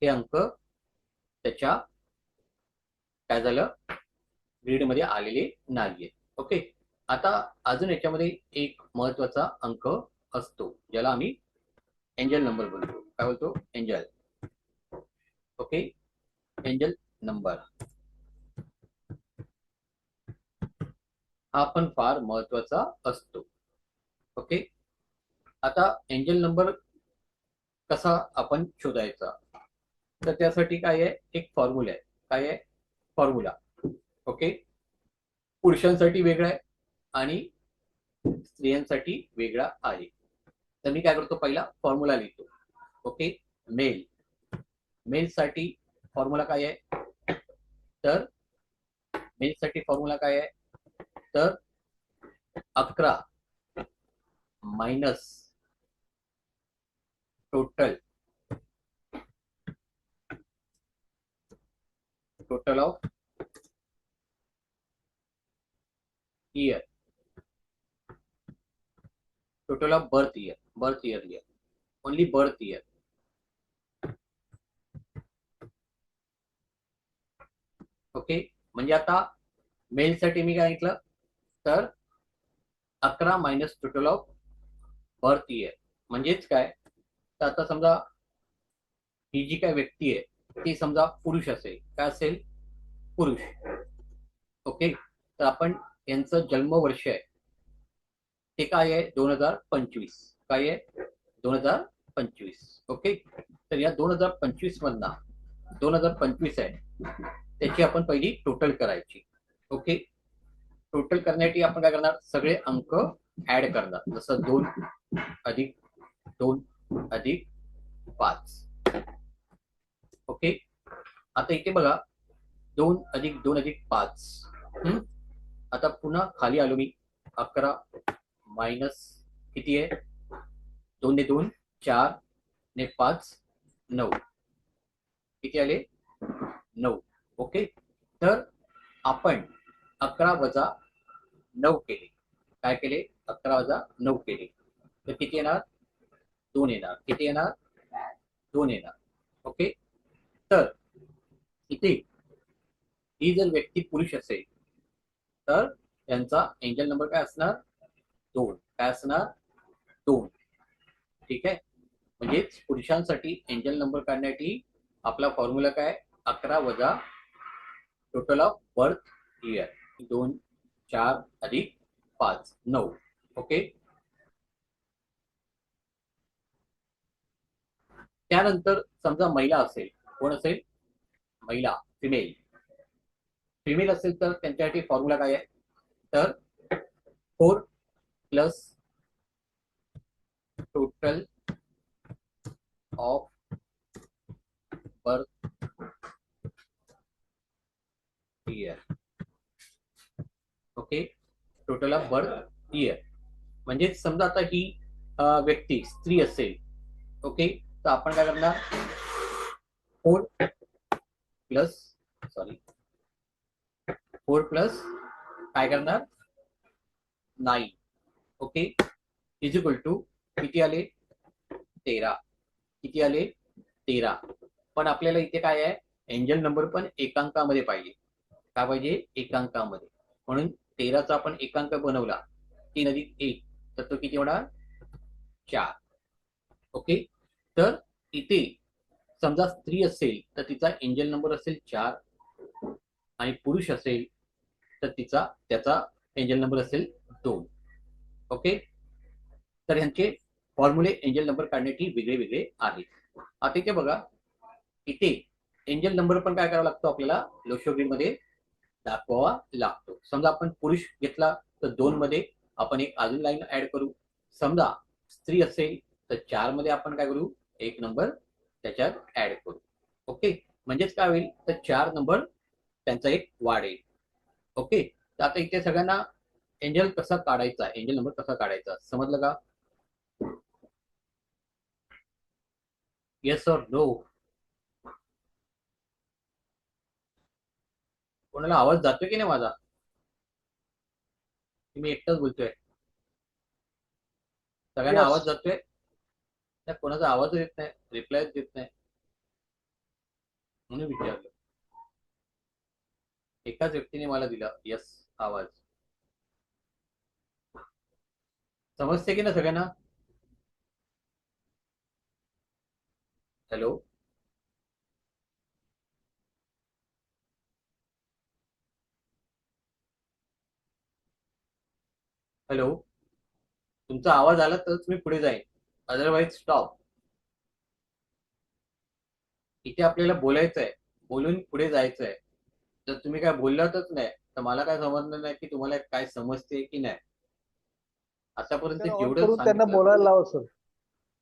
हे अंक त्याच्या काय झालं, ग्रीड मध्ये आलेले नाहीये. ओके, आता अजून याच्यामध्ये एक महत्वाचा अंक असतो ज्याला आम्ही एंजल नंबर बोलतो. काय बोलतो, एंजल. ओके, एंजल नंबर हा पण फार महत्वाचा असतो. ओके, आता एंजल नंबर कसा आपण शोधायचा, तर त्यासाठी काय आहे, एक फॉर्म्युला आहे. काय आहे, फॉर्म्युला. ओके, पुरुषांसाठी वेगळा आहे आणि स्त्रियांसाठी वेगळा आहे. तर मी काय करतो, पहिला फॉर्म्युला लिहितो. ओके, मेल साठी फॉर्म्युला काय आहे, तर मेल साठी फॉर्म्युला काय आहे, तर 11 minus total of year, total of birth year only birth year. Okay, म्हणजे आता मेल साठी मी काय म्हटलं, तर 11 minus total of birth year म्हणजेच काय, तर आता समजा ही जी काय व्यक्ती आहे ती समजा पुरुष असेल, काय असेल, पुरुष. ओके, तर आपण यांचं जन्मवर्ष आहे ते काय आहे, 2025. काय आहे, 2025. ओके, तर या 2025 मधना 2025 आहे त्याची आपण पहिली टोटल करायची. ओके, टोटल करण्यासाठी आपण काय करणार, सगळे अंक ऍड करणार. जसं 2 अधिक 2 अधिक 5. ओके, आता इथे बघा, 2 अधिक 2 अधिक 5. आता पुन्हा खाली आलो मी, 11 मायनस किती आहे, 2 ने 2 4 ने 5 9. किती आले, 9. ओके, तर आपण 11 वजा 9 केले. काय केले, 11 वजा 9 केले, तर किती येणार, 2 येणार. किती येणार? 2 येणार. ओके. तर इथे ही जर व्यक्ती पुरुष असेल तर त्यांचा एंजल नंबर काय असणार? 2. काय असणार? 2. ठीक आहे. म्हणजेच पुरुषांसाठी एंजल नंबर काढण्यासाठी आपला फॉर्म्युला काय? 11 वजा टोटल ऑफ बर्थ इयर. 2 4 अधिक 5 9. ओके. त्यानंतर समजा महिला असेल, कोण असेल? महिला, फिमेल. फिमेल असेल तर त्यांच्यासाठी फॉर्म्युला काय आहे? तर 4 plus total of birth year. Okay. Total of birth year. म्हणजे समजा आता ही व्यक्ती स्त्री असेल, ओके, तर आपण काय करणार? 4 प्लस 4 प्लस काय करणार? 9. ओके. इज इक्वल टू किती आले? 13. किती आले? 13. पण आपल्याला इथे काय आहे? एंजल नंबर पण एकांकामध्ये पाहिजे. काय पाहिजे? एकांकामध्ये. म्हणून 13चा आपण एकांक बनवला, 3 अधिक 1, तर तो किती होणार? 4. ओके. तर इथे समजा स्त्री असेल तर तिचा एंजल नंबर असेल 4 आणि पुरुष असेल तर त्याचा एंजल नंबर असेल 2. ओके. तर ह्यांचे फॉर्म्युले एंजल नंबर काढण्याची वेगळे वेगळे आहेत. आता इथे बघा, इथे एंजल नंबर पण काय करावा लागतो आपल्याला? लोशोग्रीडमध्ये दाखवावा लागतो. समजा आपण पुरुष घेतला तर 2 मध्ये आपण एक अजून लाईन ऍड करू. समजा स्त्री असेल तर 4 मध्ये आपण काय करू? एक नंबर त्याच्यात ऍड करू. ओके. म्हणजेच काय होईल? तर 4 नंबर त्यांचा एक वाढेल. ओके. तर आता इथे सगळ्यांना एंजल कसा काढायचा, एंजल नंबर कसा काढायचा समजलं का? येस और नो? कोणाला आवाज जातोय की नाही माझा? मी एकटाच बोलतोय? सगळ्यांना येस. आवाज जातोय? त्या कोणाचा आवाज येत नाही, रिप्लाय देत नाही, म्हणून विचारलं. एकाच व्यक्तीने मला दिला यस आवाज. समजते की ना सगळ्यांना? हॅलो. हॅलो. तुमचा आवाज आला तरच मी पुढे जाईन, अदरवाईज स्टॉप. इथे आपल्याला बोलायचं आहे, बोलून पुढे जायचं आहे. जर तुम्ही काय बोललातच नाही तर मला काय समजणार नाही की तुम्हाला काय समजते की नाही. आतापर्यंत स्पीकर ऑन जेवढं करून त्यांना सांगितलं. बोलायला लावा सर. हं?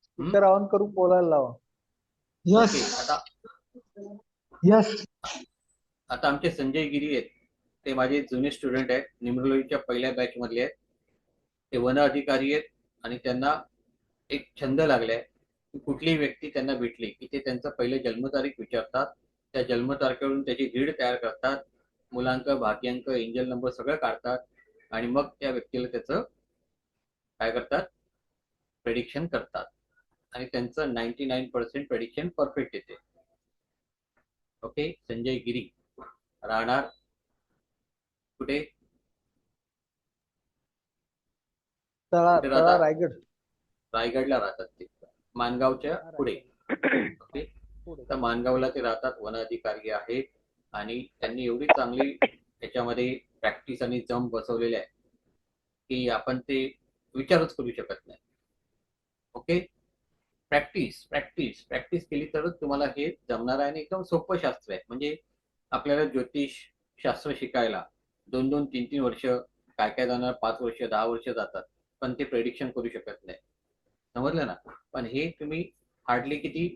स्पीकर ऑन करून बोलायला लावा. ओके. यस. आता यस. आता आमचे संजय गिरी आहेत, ते माझे जुने स्टुडंट आहेत, न्यूमरोलॉजीच्या पहिल्या बॅच मधले आहेत. ते वन अधिकारी आहेत आणि त्यांना एक छंद लागलाय. कुठलीही व्यक्ती त्यांना भेटली की ते त्यांचा पहिले जन्मतारीख विचारतात, त्या जन्मतारखेवरून त्याची रीड तयार करतात, मुलांक, भाग्यांक, एंजल नंबर सगळं काढतात आणि मग त्या व्यक्तीला त्याचं काय करतात? प्रेडिक्शन करतात आणि त्यांचं 99% प्रेडिक्शन परफेक्ट येते. ओके. संजय गिरी राहणार कुठे? तळा कुठे तळा राहतात? रायगड. रायगडला राहतात ते, मानगावच्या हा, पुढे. रायगड ओके. पुढे. तर मानगावला ते राहतात, वन अधिकारी आहेत आणि त्यांनी एवढी चांगली त्याच्यामध्ये प्रॅक्टिस आणि जम बसवलेले आहे की आपण ते विचारच करू शकत नाही. ओके. प्रॅक्टिस प्रॅक्टिस प्रॅक्टिस केली तरच तुम्हाला हे जमणार आहे आणि एकदम सोपं शास्त्र आहे. म्हणजे आपल्याला ज्योतिष शास्त्र शिकायला 2-2, 3-3 वर्ष, काय काय जाणार 5 वर्ष 10 वर्ष जातात, पण ते प्रेडिक्शन करू शकत नाही. समजलं ना? पण हे तुम्ही हार्डली किती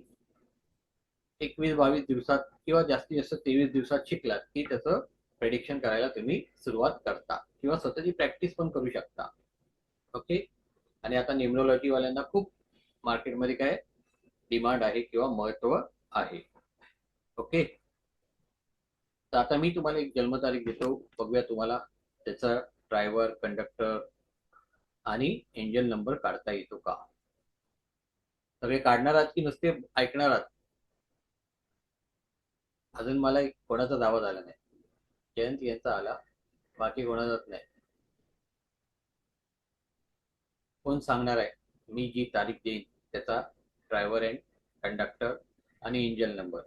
21-22 दिवसात किंवा जास्तीत जास्त 23 दिवसात शिकलात की त्याचं प्रेडिक्शन करायला तुम्ही सुरुवात करता किंवा स्वतःची प्रॅक्टिस पण करू शकता. ओके. आणि आता न्यूमरोलॉजी वाल्यांना खूप मार्केटमध्ये काय डिमांड आहे किंवा महत्व आहे. ओके. तर आता मी तुम्हाला एक जन्मतारीख देतो, बघूया तुम्हाला त्याचा ड्रायव्हर, कंडक्टर आणि एंजल नंबर काढता येतो का. सगळे काढणार आहात की नुसते ऐकणार आहात? अजून मला कोणाचाच आवाज आला नाही. जयंत यांचा आला, बाकी कोणाचाच नाही. कोण सांगणार आहे मी जी तारीख देईन त्याचा ड्रायव्हर अँड कंडक्टर आणि इंजन नंबर?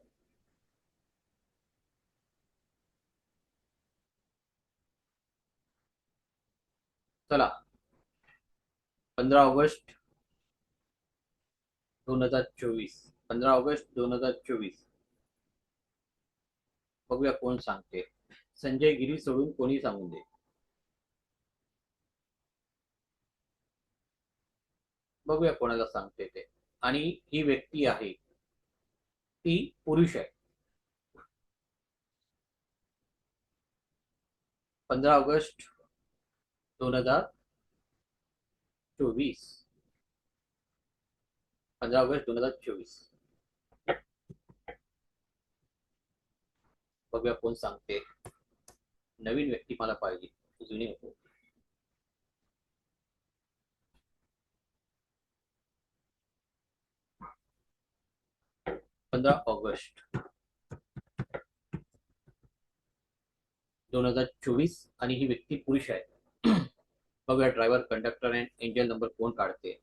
चला, 15 ऑगस्ट 2024. 15 ऑगस्ट 2024. बघूया कोण सांगते. संजय गिरी सोडून कोणी सांगून दे. बघूया कोणाला सांगते ते. आणि ही व्यक्ती आहे ती पुरुष आहे. 15 ऑगस्ट 2024. 15 ऑगस्ट 2024. बघूया कोण सांगते. नवीन व्यक्ती मला पाहिजे, जुनी नको. 15 ऑगस्ट 2024 आणि ही व्यक्ती पुरुष आहे. बघूया driver conductor and engine number कोण काढते.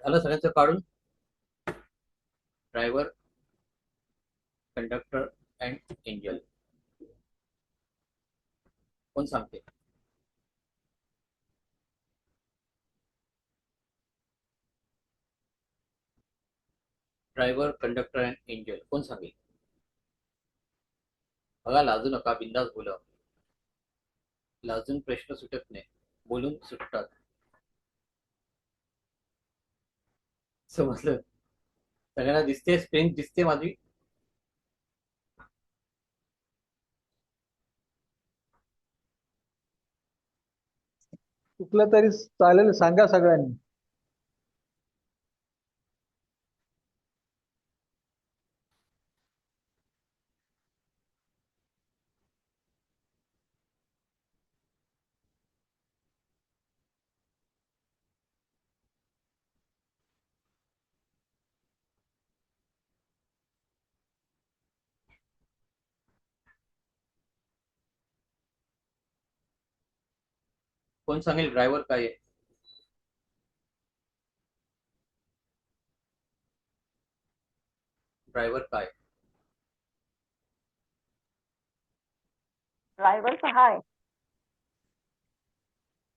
झालं सगळ्यांचं काढून? ड्रायव्हर कंडक्टर अँड इंजन कोण सांगते? ड्रायव्हर कंडक्टर अँड इंजन कोण सांगेल? बघा, लाजू नका, बिंदास बोला. लाजून प्रश्न सुटत नाही, बोलून सुटतात. समजलं? सगळ्यांना दिसते स्क्रीन, दिसते माझी? चुकलं तरी चालेल, सांगा सगळ्यांनी. कोण सांगेल ड्रायव्हर काय आहे? ड्रायव्हर काय? ड्रायव्हर 6 आहे.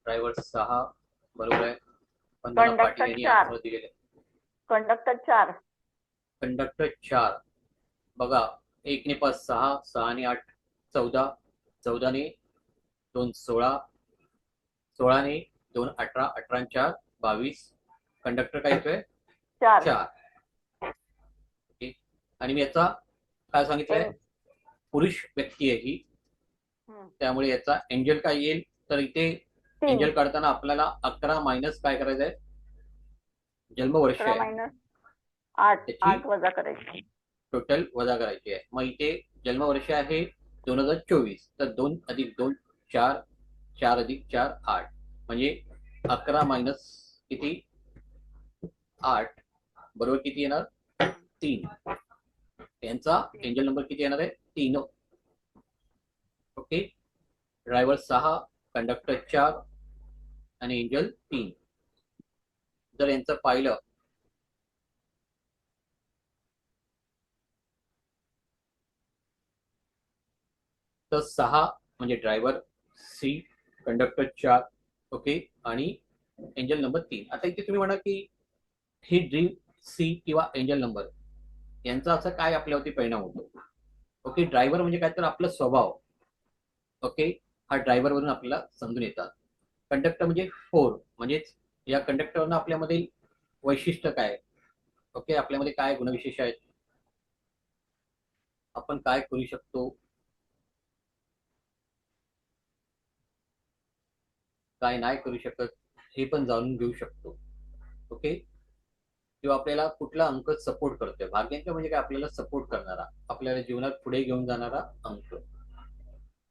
ड्रायव्हर 6 बरोबर आहे. वंदना पाटील यांनी चार. आन्सर दिलेले. कंडक्टर 4. कंडक्टर 4. बघा, 1 ने 5 6, 6 ने 8 14, 14 ने 2 16, 16 ने 2 18, 18 ने 4 22. कंडक्टर काय येतोय? 4. ओके. आणि मी याचा काय सांगितलंय? पुरुष व्यक्ती आहे ही, त्यामुळे याचा एंजल काय येईल? तर इथे एंजल काढताना आपल्याला 11 मायनस काय करायचंय? जन्मवर्ष आहे, -8 वजा करायची, टोटल वजा करायची आहे. मग इथे जन्मवर्ष आहे 2024, तर 2 अधिक 2 4, 4 अधिक 4 8, म्हणजे 11 मायनस किती? 8 बरोबर किती येणार? 3. यांचा एंजल नंबर किती येणार आहे? 3. ओके. ड्रायव्हर 6, कंडक्टर 4 आणि एंजल 3. जर यांचं पाहिलं तर 6 म्हणजे ड्रायव्हर, सी कंडक्टर 4, ओके, आणि एंजल नंबर 3. आता इथे तुम्ही म्हणा की ही ड्रीम सी किंवा एंजल नंबर यांचा असा काय आपल्यावरती परिणाम होतो. ओके, ड्रायव्हर म्हणजे काय तर आपला स्वभाव. ओके, हा ड्रायव्हर वरून आपल्याला समजून येतात. कंडक्टर म्हणजे फोर, म्हणजेच या कंडक्टरनं आपल्यामध्ये वैशिष्ट्य काय. ओके, आपल्यामध्ये काय गुणविशेष आहेत, आपण काय करू शकतो, काय नाही करू शकत, हे पण जाणून घेऊ शकतो. ओके, किंवा आपल्याला कुठला अंक सपोर्ट करतोय. भाग्यांक म्हणजे काय, आपल्याला सपोर्ट करणारा, आपल्याला जीवनात पुढे घेऊन जाणारा अंक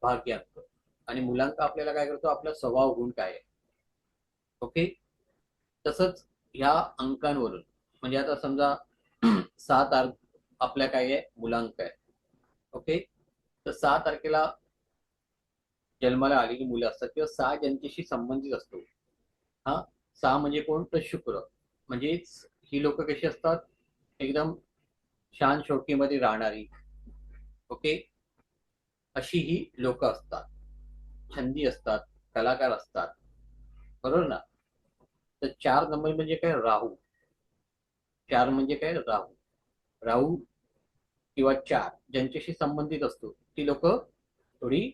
भाग्यांक. आणि मुलांक आपल्याला काय करतो, आपला स्वभाव गुण काय आहे. ओके, तसंच ह्या अंकांवरून म्हणजे आता समजा 6 तारख आपल्या काय आहे, मुलांक आहे. ओके, तर 6 तारखेला जन्माला आलेली मुलं असतात किंवा 6 ज्यांच्याशी संबंधित असतो. हा, 6 म्हणजे कोण, तर शुक्र. म्हणजेच ही लोक कशी असतात, एकदम शान शौकीमध्ये राहणारी. ओके, अशी ही लोक असतात. छंदी असतात, कलाकार असतात, बरोबर ना. तर 4 नंबर म्हणजे काय, राहू. 4 म्हणजे काय, राहू. राहू किंवा 4 ज्यांच्याशी संबंधित असतो ती लोक थोडी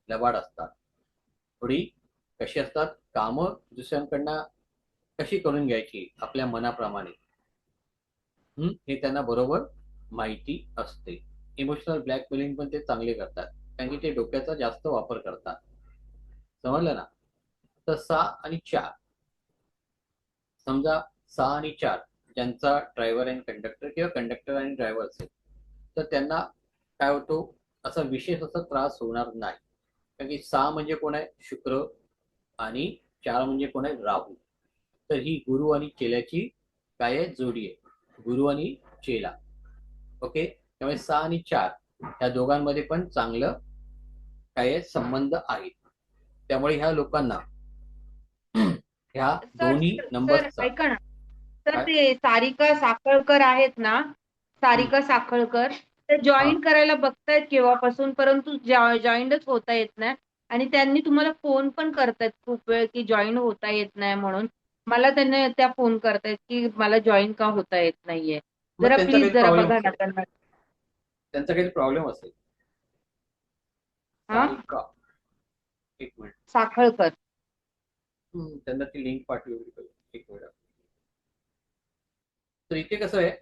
लबाड असतात. थोडी कशी असतात, कामं दुसऱ्यांकडनं कशी करून घ्यायची आपल्या मनाप्रमाणे, हे त्यांना बरोबर माहिती असते. इमोशनल ब्लॅकमेलिंग पण ते चांगले करतात, कारण की ते डोक्याचा जास्त वापर करतात. समजलं ना. तर 6 आणि 4, समजा 6 आणि 4 ज्यांचा ड्रायव्हर आणि कंडक्टर किंवा कंडक्टर आणि ड्रायव्हर असेल, तर त्यांना काय होतो, असा विशेष असा त्रास होणार नाही. कारण की 6 म्हणजे कोण आहे, शुक्र. आणि 4 म्हणजे कोण आहे, राहू. तर ही गुरु आणि चेल्याची काय आहे, जोडी आहे, गुरु आणि चेला. ओके, त्यामुळे 6 आणि 4 ह्या दोघांमध्ये पण चांगलं काय आहे, संबंध आहेत. त्यामुळे ह्या लोकांना ह्या सर दोन्ही सर नंबर्सचा ऐका ना सर, काय. ते सारिका साखळकर आहेत ना, हम्म, सारिका साखळकर, ते हा, जॉईन करायला बघतायत केव्हापासून, परंतु जॉईनच होता येत नाही. आणि त्यांनी तुम्हाला फोन पण करतायत खूप वेळ की जॉईन होता येत नाही म्हणून. मला त्यांना त्या फोन करतायत की मला जॉईन का होता येत नाहीये. मग जरा त्यांचा प्लीज काही जरा प्रॉब्लेम बघा ना असेल, त्यांना. त्यांचा काही प्रॉब्लेम असेल. हा, सारिका, एक मिनिट. साखळकर. त्यांना ती लिंक पाठवली, एक मिनिट. तर इथे कसं आहे,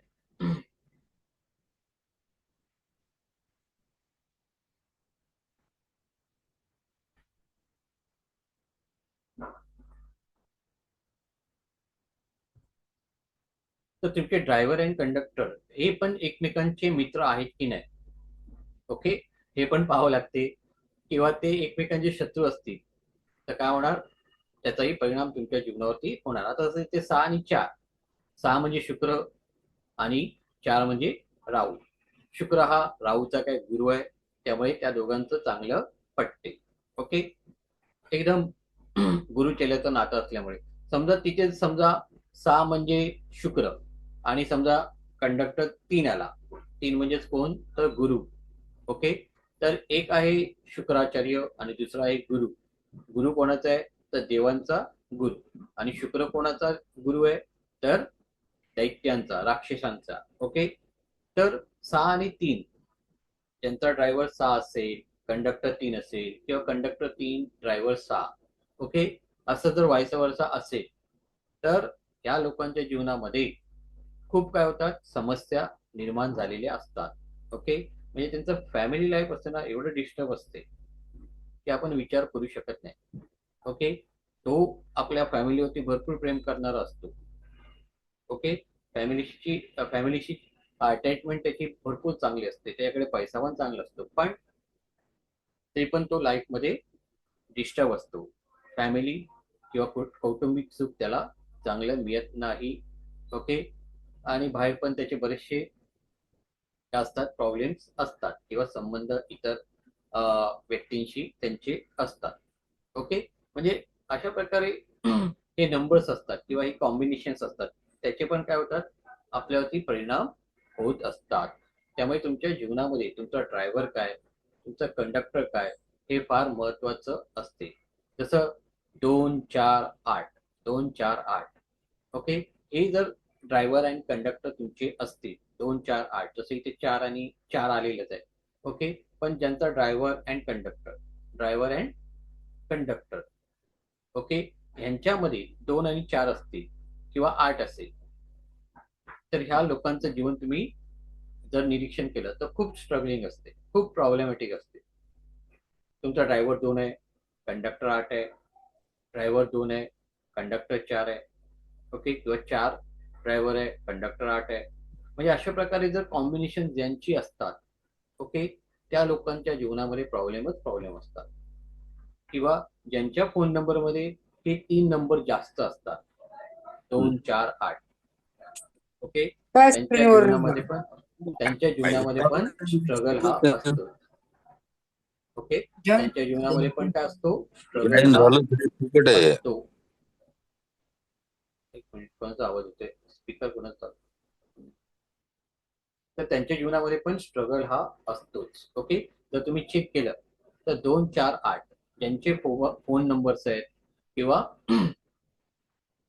तर तुमचे ड्रायव्हर आणि कंडक्टर हे पण एकमेकांचे मित्र आहेत की नाही. ओके, हे पण पाहावं लागते. किंवा ते एकमेकांचे शत्रू असतील तर काय होणार, त्याचाही परिणाम तुमच्या जीवनावरती होणार. आता जसं ते 6 आणि 4, 6 म्हणजे शुक्र आणि 4 म्हणजे राहू. शुक्र हा राहूचा काय, गुरु आहे. त्यामुळे त्या दोघांचं चांगलं पटते. ओके, एकदम गुरु चेल्याचं नातं असल्यामुळे. समजा तिथे समजा 6 म्हणजे शुक्र आणि समजा कंडक्टर 3 आला. 3 म्हणजेच कोण, तर गुरु. ओके, तर एक आहे शुक्राचार्य आणि दुसरा आहे गुरु. गुरु कोणाचा आहे, तर देवांचा गुरु. आणि शुक्र कोणाचा गुरु आहे, तर दैत्यांचा, राक्षसांचा. ओके, तर 6 आणि 3 ज्यांचा ड्रायव्हर 6 असेल, कंडक्टर 3 असेल, किंवा कंडक्टर 3 ड्रायव्हर 6. ओके, असं जर व्हायस वर्सा असेल तर या लोकांच्या जीवनामध्ये खूप काय होतात, समस्या निर्माण झालेल्या असतात. ओके, म्हणजे त्यांचं फॅमिली लाईफ असते ना, एवढं डिस्टर्ब असते की आपण विचार करू शकत नाही. ओके, तो आपल्या फॅमिलीवरती भरपूर प्रेम करणारा असतो. ओके, फॅमिलीशी अटॅचमेंट त्याची भरपूर चांगली असते, त्याच्याकडे पैसा पण चांगला असतो, पण ते पण तो लाईफमध्ये डिस्टर्ब असतो. फॅमिली किंवा कौटुंबिक सुख त्याला चांगलं मिळत नाही. ओके, आणि बाहेर पण त्याचे बरेचसे काय असतात, प्रॉब्लेम्स असतात किंवा संबंध इतर व्यक्तींशी त्यांचे असतात. ओके, म्हणजे अशा प्रकारे हे नंबर्स असतात किंवा हे कॉम्बिनेशन्स असतात, त्याचे पण काय होतात, आपल्यावरती परिणाम होत असतात. त्यामुळे तुमच्या जीवनामध्ये तुमचा ड्रायव्हर काय, तुमचा कंडक्टर काय, हे फार महत्वाचं असते. जसं 2 4 8, 2 4 8. ओके, हे जर ड्रायव्हर अँड कंडक्टर तुमचे असतील 2 4 8 जसं इथे 4 आणि 4 आलेलंच आहे. ओके, पण ज्यांचा ड्रायव्हर अँड कंडक्टर ओके ह्यांच्यामध्ये 2 आणि 4 असतील किंवा 8 असेल, तर ह्या लोकांचं जीवन तुम्ही जर निरीक्षण केलं तर खूप स्ट्रगलिंग असते, खूप प्रॉब्लेमॅटिक असते. तुमचा ड्रायव्हर 2 आहे, कंडक्टर 8 आहे, ड्रायव्हर 2 आहे, कंडक्टर 4 आहे. ओके, किंवा 4 ड्रायव्हर आहे, कंडक्टर 8 आहे. म्हणजे अशा प्रकारे जर कॉम्बिनेशन ज्यांची असतात, ओके, त्या लोकांच्या जीवनामध्ये प्रॉब्लेम असतात. किंवा ज्यांच्या फोन नंबरमध्ये हे 3 नंबर जास्त असतात, 2 4 8. ओके, त्यांच्या जीवनामध्ये पण स्ट्रगल हा असतो. ओके, त्यांच्या जीवनामध्ये पण काय असतो, स्ट्रगल हा असतो. एक मिनिट, कोणाचा आवाज होतोय, स्पीकर कोणाचा? तर त्यांच्या जीवनामध्ये पण स्ट्रगल हा असतोच. ओके, जर तुम्ही चेक केलं तर 2 4 8 ज्यांचे फोन नंबर्स आहेत किंवा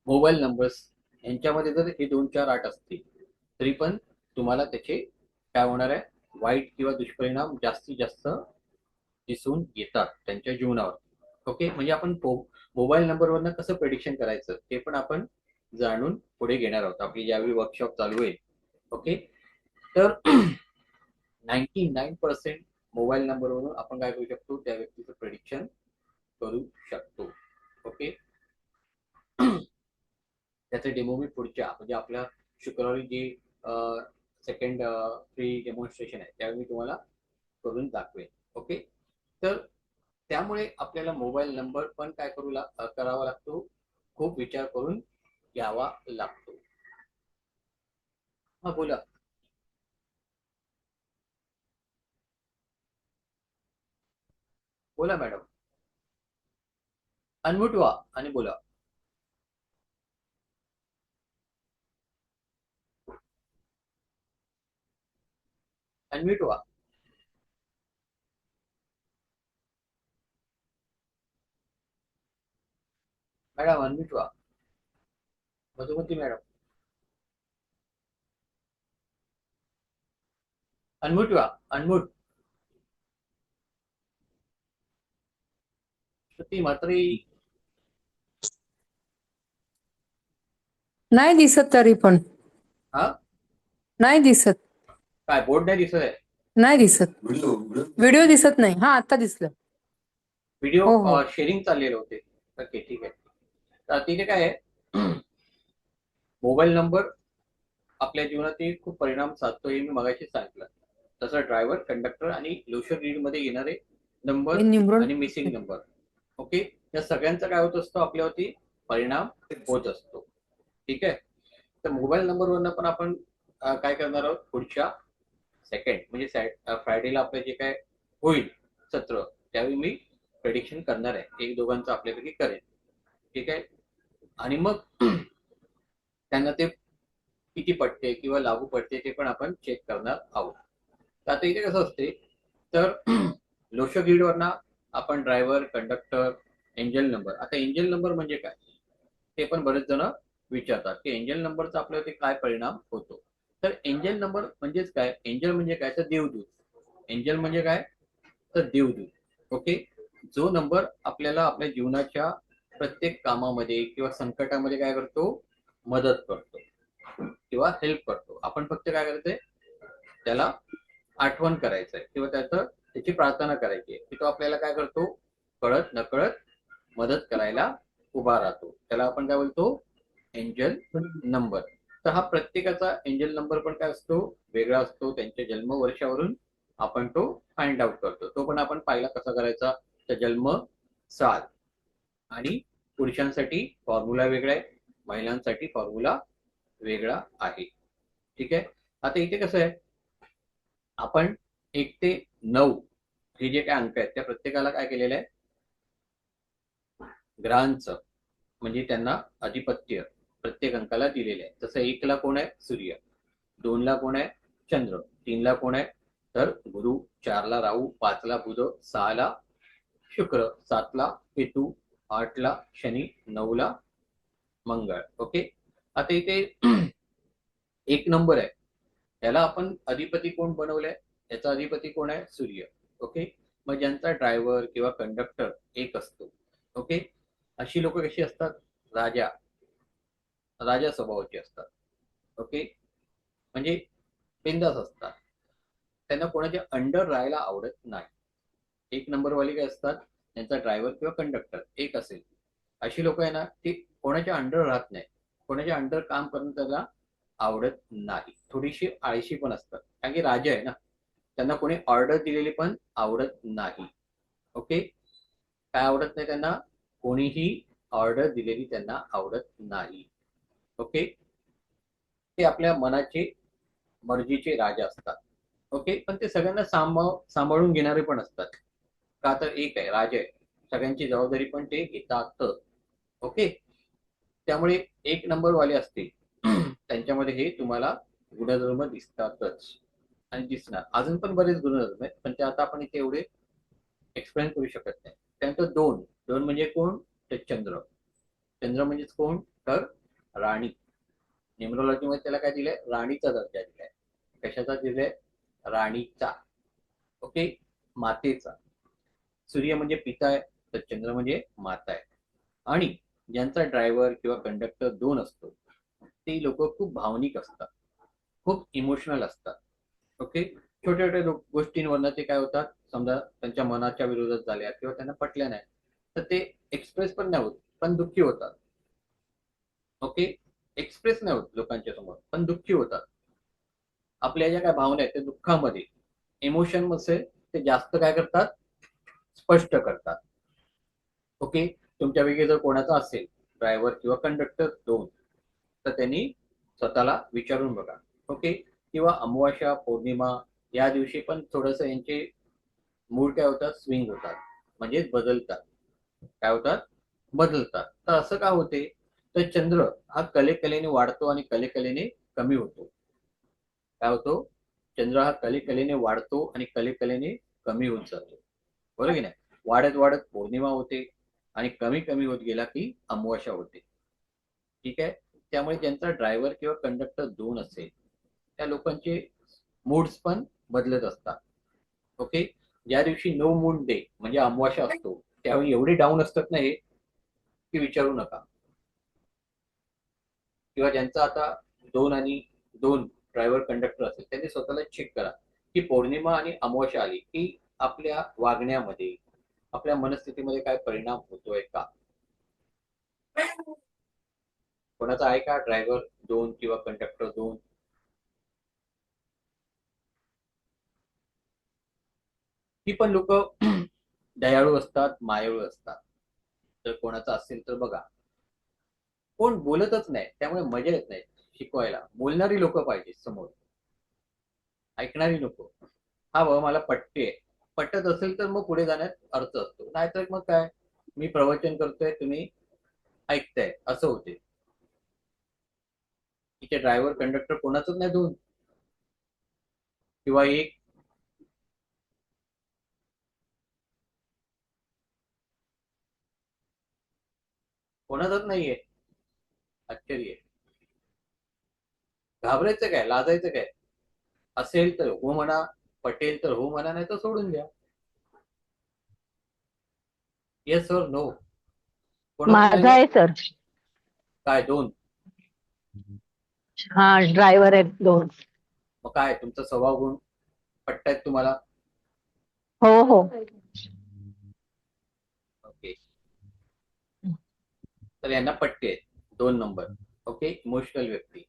मोबाईल नंबर्स यांच्यामध्ये जर हे 2 4 8 असतील तरी पण तुम्हाला त्याचे काय होणार आहे, वाईट किंवा दुष्परिणाम जास्तीत जास्त दिसून येतात त्यांच्या जीवनावर. ओके, म्हणजे आपण मोबाईल नंबरवरनं कसं प्रेडिक्शन करायचं ते पण आपण जाणून पुढे घेणार आहोत आपली ज्यावेळी वर्कशॉप चालू होईल. ओके, तर 99% मोबाईल नंबरवरून आपण काय करू शकतो, त्या व्यक्तीचं प्रेडिक्शन करू शकतो. ओके, त्याचे डेमो मी पुढच्या म्हणजे आपल्या शुक्रवारी जे सेकंड फ्री डेमॉन्स्ट्रेशन आहे त्यावेळी मी तुम्हाला करून दाखवेन. ओके, तर त्यामुळे आपल्याला मोबाईल नंबर पण काय करावा लागतो, खूप विचार करून घ्यावा लागतो. हा बोला. बोला मॅडम, अनम्यूट व्हा आणि बोला. अनम्यूट व्हा. मॅडम अनम्यूट व्हा. मधुमती मॅडम अनम्यूट व्हा. अनम्यूट. श्रुती म्हात्रे. नाही दिसत तरी पण. हा, नाही दिसत. काय बोर्ड नाही दिसत आहे? नाही दिसत. व्हिडिओ दिसत नाही. हा, आता दिसलं. व्हिडिओ हो, हो. शेअरिंग चाललेलं होते. ओके, ठीक आहे. तर तिथे काय आहे, मोबाईल नंबर आपल्या जीवनातील खूप परिणाम साधतो हे मी मगाशी सांगितलं. तसं ड्रायव्हर, कंडक्टर आणि लोशर रीड मध्ये येणारे नंबर हे निमरोड आणि मिसिंग नंबर, ओके, या सगळ्यांचा काय होत असतो, आपल्यावरती परिणाम होत असतो. ठीक आहे, तर मोबाईल नंबरवरनं पण आपण काय करणार आहोत, पुढच्या सेकंड म्हणजे फ्रायडेला आपलं जे काय होईल सत्र त्यावेळी मी प्रेडिक्शन करणार आहे, एक दोघांचं आपल्यापैकी करेन. ठीक आहे, आणि मग त्यांना ते किती पडते किंवा लागू पडते ते पण आपण चेक करणार आहोत. तर आता इथे कसं असते, तर लोशो ग्रीडवरना आपण ड्रायव्हर, कंडक्टर, एंजल नंबर. आता एंजल नंबर म्हणजे काय ते पण बरेच जण विचारतात की एंजल नंबरचा आपल्यावरती काय परिणाम होतो. तर एंजल नंबर म्हणजेच काय, एंजल म्हणजे काय तर देवदूत. एंजल म्हणजे काय तर देवदूत. ओके, जो नंबर आपल्याला आपल्या जीवनाच्या प्रत्येक कामामध्ये किंवा संकटामध्ये काय करतो, मदत करतो किंवा हेल्प करतो. आपण फक्त काय करायचंय, त्याला आठवण करायचंय किंवा त्याची प्रार्थना करायची आहे की तो आपल्याला काय करतो, कळत नकळत मदत करायला उभा राहतो. त्याला आपण काय बोलतो, एंजल नंबर. तर हा प्रत्येकाचा एंजल नंबर पण काय असतो, वेगळा असतो. त्यांच्या जन्मवर्षावरून आपण तो फाइंड आउट करतो. तो पण आपण पाहिला कसा करायचा, तर जन्म साल. आणि पुरुषांसाठी फॉर्म्युला वेगळा आहे, महिलांसाठी फॉर्म्युला वेगळा आहे. ठीक आहे, आता इथे कसं आहे, आपण 1 ते 9 हे जे काय अंक आहेत त्या प्रत्येकाला काय केलेलं आहे, ग्रहांचं म्हणजे त्यांना अधिपत्य प्रत्येक अंकाला दिलेले आहे. जसं 1 ला कोण आहे, सूर्य. 2 ला कोण आहे, चंद्र. 3 ला कोण आहे तर गुरु. 4 ला राहू. 5 ला बुध. 6 ला शुक्र. 7 ला केतू. 8 ला शनी. 9 ला मंगळ. ओके, आता इथे एक नंबर आहे, याला आपण अधिपती कोण बनवलंय? याचा अधिपती कोण आहे? सूर्य. ओके. मग ज्यांचा ड्रायव्हर किंवा कंडक्टर एक असतो, ओके, अशी लोक कशी असतात? राजा राजा स्वभावाची असतात. ओके. म्हणजे बिंदास असतात, त्यांना कोणाच्या अंडर राहायला आवडत नाही. एक नंबरवाली काय असतात? त्यांचा ड्रायव्हर किंवा कंडक्टर एक असेल, अशी लोक आहे ना, ती कोणाच्या अंडर राहत नाही, कोणाच्या अंडर काम करणं त्याला आवडत नाही. थोडीशी आळशी पण असतात, कारण की राजा आहे ना, त्यांना कोणी ऑर्डर दिलेली पण आवडत नाही. ओके. काय आवडत नाही त्यांना? कोणीही ऑर्डर दिलेली त्यांना आवडत नाही. ओके. ते आपल्या मनाचे मर्जीचे राजा असतात. ओके. पण ते सगळ्यांना सांभाळून घेणारे पण असतात. का तर एक आहे, राजा आहे, सगळ्यांची जबाबदारी पण ते घेतात. ओके. त्यामुळे एक नंबर वाले असतील त्यांच्यामध्ये हे तुम्हाला गुणधर्म दिसतातच आणि दिसणार. अजून पण बरेच गुणधर्म आहेत, पण ते आता आपण इथे एवढे एक्सप्लेन करू शकत नाही. त्यानंतर दोन. दोन म्हणजे कोण? तर चंद्र. चंद्र म्हणजेच कोण? तर राणी. न्यूमरोलॉजी मध्ये त्याला काय दिलंय? राणीचा दर्जा दिलाय. कशाचा दिलाय? राणीचा. ओके. मातेचा. सूर्य म्हणजे पिता आहे, तर चंद्र म्हणजे माता आहे. आणि ज्यांचा ड्रायव्हर किंवा कंडक्टर दोन असतो, ते लोक खूप भावनिक असतात, खूप इमोशनल असतात. ओके. छोट्या छोट्या गोष्टींवरनं ते काय होतात, समजा त्यांच्या मनाच्या विरोधात झाल्या किंवा त्यांना पटल्या नाही, तर ते एक्सप्रेस पण नाही होत, पण दुःखी होतात. ओके. एक्सप्रेस नाही होत लोकांच्या समोर, पण दुःखी होतात. आपल्या ज्या काय भावना आहेत त्या दुःखामध्ये, इमोशन मध्ये ते जास्त काय करतात? स्पष्ट करतात. ओके. तुमच्यापैकी जर कोणाचा असेल ड्रायव्हर किंवा कंडक्टर दोन, तर त्यांनी स्वतःला विचारून बघा. ओके. किंवा अमावास्या पौर्णिमा या दिवशी पण थोडस यांचे मूड काय होतात? स्विंग होतात, म्हणजे बदलतात. काय होतात? बदलतात. तर असं का होते? तर चंद्र हा कलेकलेने वाढतो आणि कलेकलेने कमी होतो. काय होतो? चंद्र हा कलेकलेने वाढतो आणि कलेकलेने कमी होत जातो. बरोबर की नाही? वाढत वाढत पौर्णिमा होते आणि कमी कमी होत गेला की अमावास्या होते. ठीक आहे. त्यामुळे ज्यांचा ड्रायव्हर किंवा कंडक्टर दोन असेल, त्या लोकांचे मूड्स पण बदलत असतात. ओके. ज्या दिवशी नो मून डे म्हणजे अमावास्या असतो, त्यावेळी एवढे डाऊन असतात ना हे, की विचारू नका. किंवा ज्यांचा आता दोन आणि दोन ड्रायव्हर कंडक्टर असेल, त्यांनी स्वतःला चेक करा की पौर्णिमा आणि अमावास्या आली की आपल्या वागण्यामध्ये, आपल्या मनस्थितीमध्ये काय परिणाम होतोय का? कोणाचा आहे का ड्रायव्हर दोन किंवा कंडक्टर दोन? ही पण लोक दयाळू असतात, मायाळू असतात. जर कोणाचा असेल तर बघा. कोण बोलतच नाही, त्यामुळे मजा येत नाही शिकवायला. बोलणारी लोक पाहिजे समोर, ऐकणारी नको. हा बाबा मला पटते, पटत असेल तर मग पुढे जाण्यात अर्थ असतो, नाहीतर मग काय, मी प्रवचन करतोय, तुम्ही ऐकताय, असं होते. तिथे ड्रायव्हर कंडक्टर कोणाचंच नाही दोन किंवा एक. कोणाचंच नाहीये. आश्चर्य आहे. घाबरायचं काय? लाजायचं काय? असेल तर हो म्हणा, पटेल तर हो म्हणा, नाही तर सोडून द्या. येस और नो. कोणाच माझा नाहीये. आहे सर. काय दोन? हा, ड्रायव्हर आहेत दोन. मग काय तुमचा स्वभाव गुण पटतायत तुम्हाला? हो हो. ओके. तर यांना पट्टे दोन नंबर. ओके. इमोशनल व्यक्ती.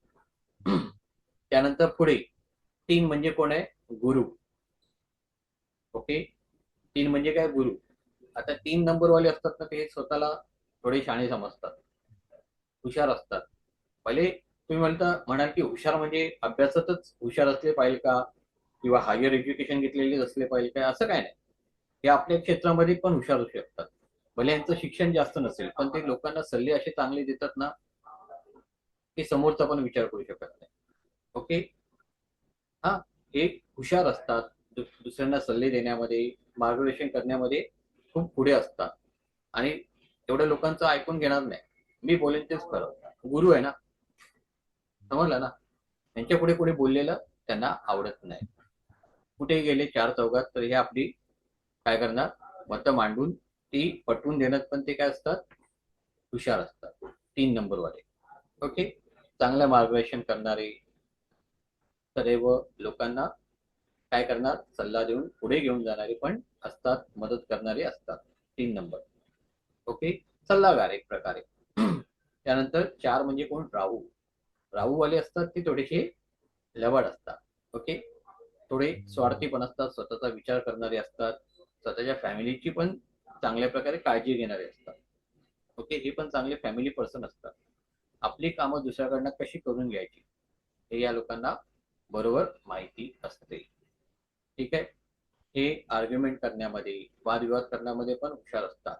त्यानंतर पुढे तीन म्हणजे कोण आहे? गुरु. ओके. तीन म्हणजे काय? गुरु. आता तीन नंबर वाले असतात ना, ते स्वतःला थोडे शाणे समजतात, हुशार असतात. पहिले तुम्ही म्हणाल की हुशार म्हणजे अभ्यासातच हुशार असले पाहिजे का, किंवा हायर एज्युकेशन घेतलेले असले पाहिजे काय? असं काय नाही. हे आपल्या क्षेत्रामध्ये पण हुशार होऊ शकतात. भले यांचं शिक्षण जास्त नसेल, पण ते लोकांना सल्ले असे चांगले देतात ना, की समोरचा पण विचार करू शकत नाही. ओके. हा. हे हुशार असतात, दुसऱ्यांना सल्ले देण्यामध्ये, मार्गदर्शन करण्यामध्ये खूप पुढे असतात आणि एवढ्या लोकांचं ऐकून घेणार नाही. मी बोलेन तेच खरं. गुरु आहे ना, समजलं ना? त्यांच्या पुढे कोणी बोललेलं त्यांना आवडत नाही. कुठे गेले चार चौघात तर हे आपली काय करणार, मतं मांडून ती पटवून देण्यात पण ते काय असतात, हुशार असतात. 3 नंबरवाले. ओके. चांगलं मार्गदर्शन करणारे, सदैव लोकांना काय करणार, सल्ला देऊन पुढे घेऊन जाणारे पण असतात, मदत करणारे असतात. 3 नंबर. ओके. सल्लागार एक प्रकारे. त्यानंतर 4 म्हणजे कोण, राहू. राहूवाले असतात ते थोडेसे लबाड असतात. ओके. थोडे स्वार्थी पण असतात, स्वतःचा विचार करणारे असतात, स्वतःच्या फॅमिलीची पण चांगल्या प्रकारे काळजी घेणारे असतात. ओके. हे पण चांगले फॅमिली पर्सन असतात. आपली कामं दुसऱ्याकडनं कशी करून घ्यायची हे या लोकांना बरोबर माहिती असते. ठीक आहे. हे आर्ग्युमेंट करण्यामध्ये, वादविवाद करण्यामध्ये पण हुशार असतात.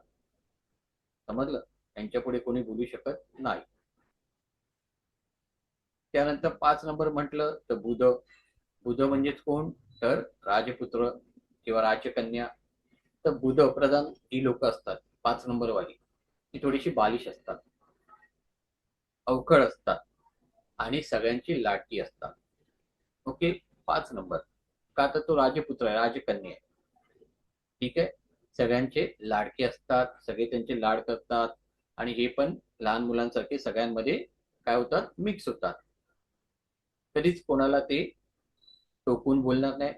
समजलं. त्यांच्या पुढे कोणी बोलू शकत नाही. त्यानंतर 5 नंबर म्हटलं तर बुध. बुध म्हणजेच कोण, तर राजपुत्र किंवा राजकन्या. तर बुध प्रधान ही लोक असतात 5 नंबरवाली. ती थोडीशी बालिश असतात, अवखळ असतात आणि सगळ्यांची लाडकी असतात. ओके. 5 नंबर का, तर तो राजपुत्र आहे, राजकन्या आहे. ठीक आहे. सगळ्यांचे लाडके असतात, सगळे त्यांचे लाड करतात आणि हे पण लहान मुलांसारखे सगळ्यांमध्ये काय होतात, मिक्स होतात. कधीच कोणाला ते टोकून बोलणार नाही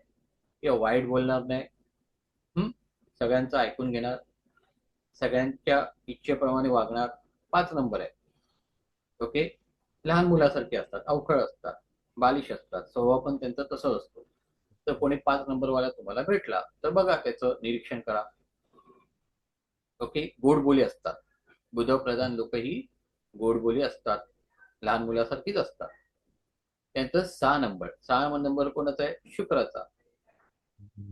किंवा वाईट बोलणार नाही. सगळ्यांचं ऐकून घेणार, सगळ्यांच्या इच्छेप्रमाणे वागणार. 5 नंबर आहे. ओके. लहान मुलासारखे असतात, अवखळ असतात, बालिश असतात, स्वभाव पण त्यांचा तसंच असतो. तर कोणी 5 नंबरवाला तुम्हाला भेटला तर बघा, त्याचं निरीक्षण करा. ओके. गोडबोली असतात. बुधप्रधान लोक ही गोडबोली असतात, लहान मुलासारखीच असतात. त्यांचं 6 नंबर. 6 नंबर कोणाचा आहे, शुक्राचा.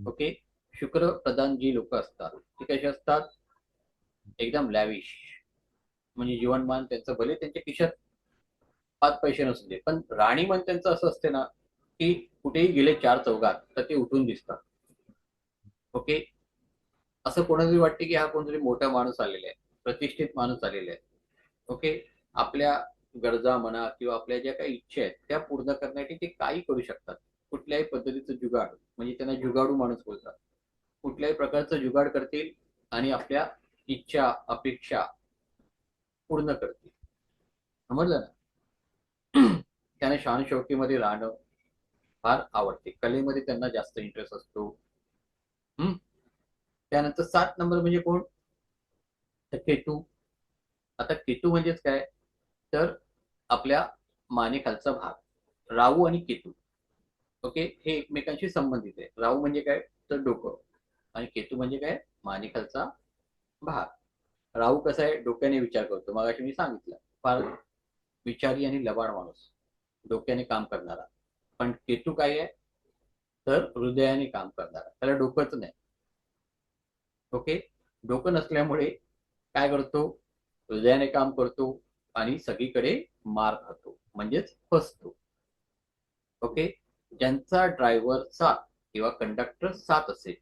ओके. शुक्र प्रधान जी लोक असतात ती कशी असतात, एकदम लॅविश. म्हणजे जीवनमान त्यांचं भले त्यांच्या खिशात 5 पैसे नसू दे, पण राणीमान त्यांचं असं असते ना, की कुठेही गेले चार चौघात तर ते उठून दिसतात. ओके. असं कोणालाही वाटते की हा कोणतरी मोठा माणूस आलेला आहे, प्रतिष्ठित माणूस आलेला आहे. ओके. आपल्या गरजा म्हणा किंवा आपल्या ज्या काही इच्छा आहेत त्या पूर्ण करण्यासाठी ते काही करू शकतात. कुठल्याही पद्धतीचं जुगाड, म्हणजे त्यांना जुगाडू माणूस बोलतात. कुठल्याही प्रकारचं जुगाड करतील आणि आपल्या इच्छा, अपेक्षा पूर्ण करतील. समजलं ना. त्यांना शानशौकीमध्ये राहणं फार आवडते. कलेमध्ये त्यांना जास्त इंटरेस्ट असतो. हम्म. त्यानंतर 7 नंबर म्हणजे कोण, तर केतू. आता केतू म्हणजेच काय, तर आपल्या मानेखालचा भाग. राहू आणि केतू. ओके. हे एकमेकांशी संबंधित आहे. राहू म्हणजे काय, तर डोकं, आणि केतू म्हणजे काय, मानेखालचा भाग. राहू कसा आहे, डोक्याने विचार करतो, मगाशी मी सांगितलं, फार विचारी आणि लबाड माणूस, डोक्याने काम करणारा. पण केतू काय आहे, तर हृदयाने काम करणारा, त्याला डोकंच नाही. ओके. डोकं नसल्यामुळे काय करतो, हृदयाने काम करतो आणि सगळीकडे मार खातो, म्हणजेच फसतो. ओके. ज्यांचा ड्रायव्हर 7 किंवा कंडक्टर 7 असेल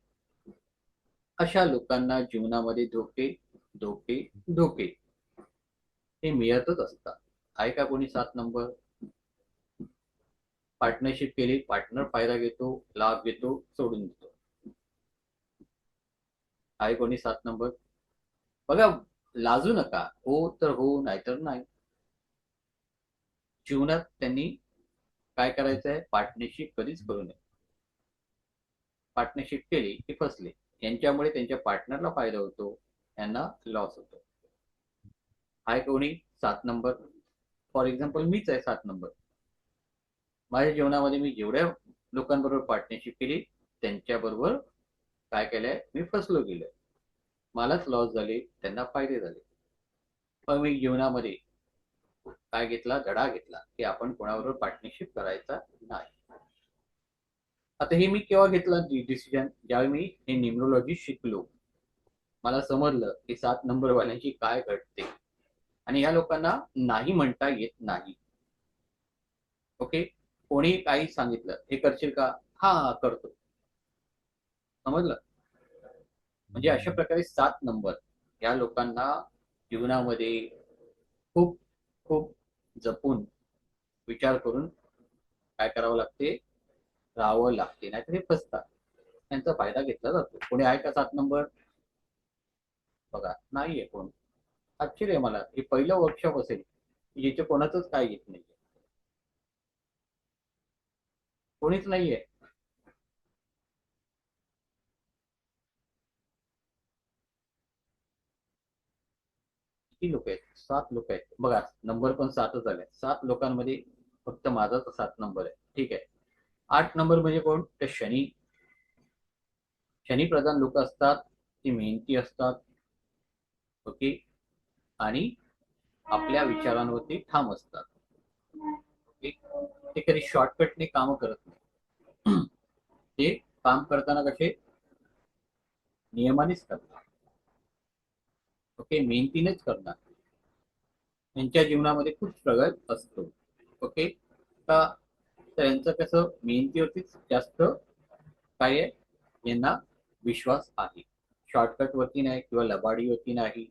अशा लोकांना जीवनामध्ये धोके धोके धोके हे मिळतच असतात. आहे का कोणी 7 नंबर? पार्टनरशिप केली, पार्टनर फायदा घेतो, लाभ घेतो, सोडून देतो. आहे कोणी 7 नंबर? बघा, लाजू नका. हो तर हो, नाहीतर नाही. जीवनात त्यांनी काय करायचं आहे, पार्टनरशिप कधीच करू नये. पार्टनरशिप केली की फसले. यांच्यामुळे त्यांच्या पार्टनरला फायदा होतो, यांना लॉस होतो. आहे कोणी 7 नंबर? फॉर एक्झाम्पल मीच आहे 7 नंबर. माझ्या जीवनामध्ये मी जेवढ्या लोकांबरोबर पार्टनरशिप केली त्यांच्याबरोबर काय केलंय, मी फसलो गेलोय. मलाच लॉस झाले, त्यांना फायदे झाले. पण मी जीवनामध्ये काय घेतला, धडा घेतला की आपण कोणाबरोबर पार्टनरशिप करायचा नाही. आता हे मी केव्हा घेतलं डिसिजन, ज्यावेळी मी हे न्यूमरोलॉजी शिकलो. मला समजलं की 7 नंबर वाल्यांची काय घडते आणि ह्या लोकांना नाही म्हणता येत नाही. ओके. कोणी काही सांगितलं, हे करशील का, हा हा करतो. समजलं. म्हणजे अशा प्रकारे 7 नंबर या लोकांना जीवनामध्ये खूप खूप जपून विचार करून काय करावं लागते, राहावं लागते, नाहीतर हे फसतात. त्यांचा फायदा घेतला जातो. कोणी आहे का 7 नंबर? बघा, नाहीये कोण. आश्चर्य आहे मला, हे पहिलं वर्कशॉप असेल की जिथे कोणाचंच काय येत नाही, कोणीच नाहीये. किती लोक आहेत? 7 लोक आहेत. बघा, नंबर पण 7च आले. 7 लोकांमध्ये फक्त माझाच 7 नंबर आहे. ठीक आहे. 8 नंबर म्हणजे कोण? तर शनी प्रधान लोक असतात. ती मेहनती असतात. ओके. आणि आपल्या विचारांवरती ठाम असतात. ओके. ते कधी शॉर्टकटने काम करत नाही. ते काम करताना कसे नियमानेच करतात. ओके. मेहनतीनेच करणार. त्यांच्या जीवनामध्ये खूप स्ट्रगल असतो. ओके. का तर यांचं कसं मेहनतीवरतीच जास्त काय आहे, यांना विश्वास आहे. शॉर्टकट वरती नाही किंवा लबाडीवरती नाही.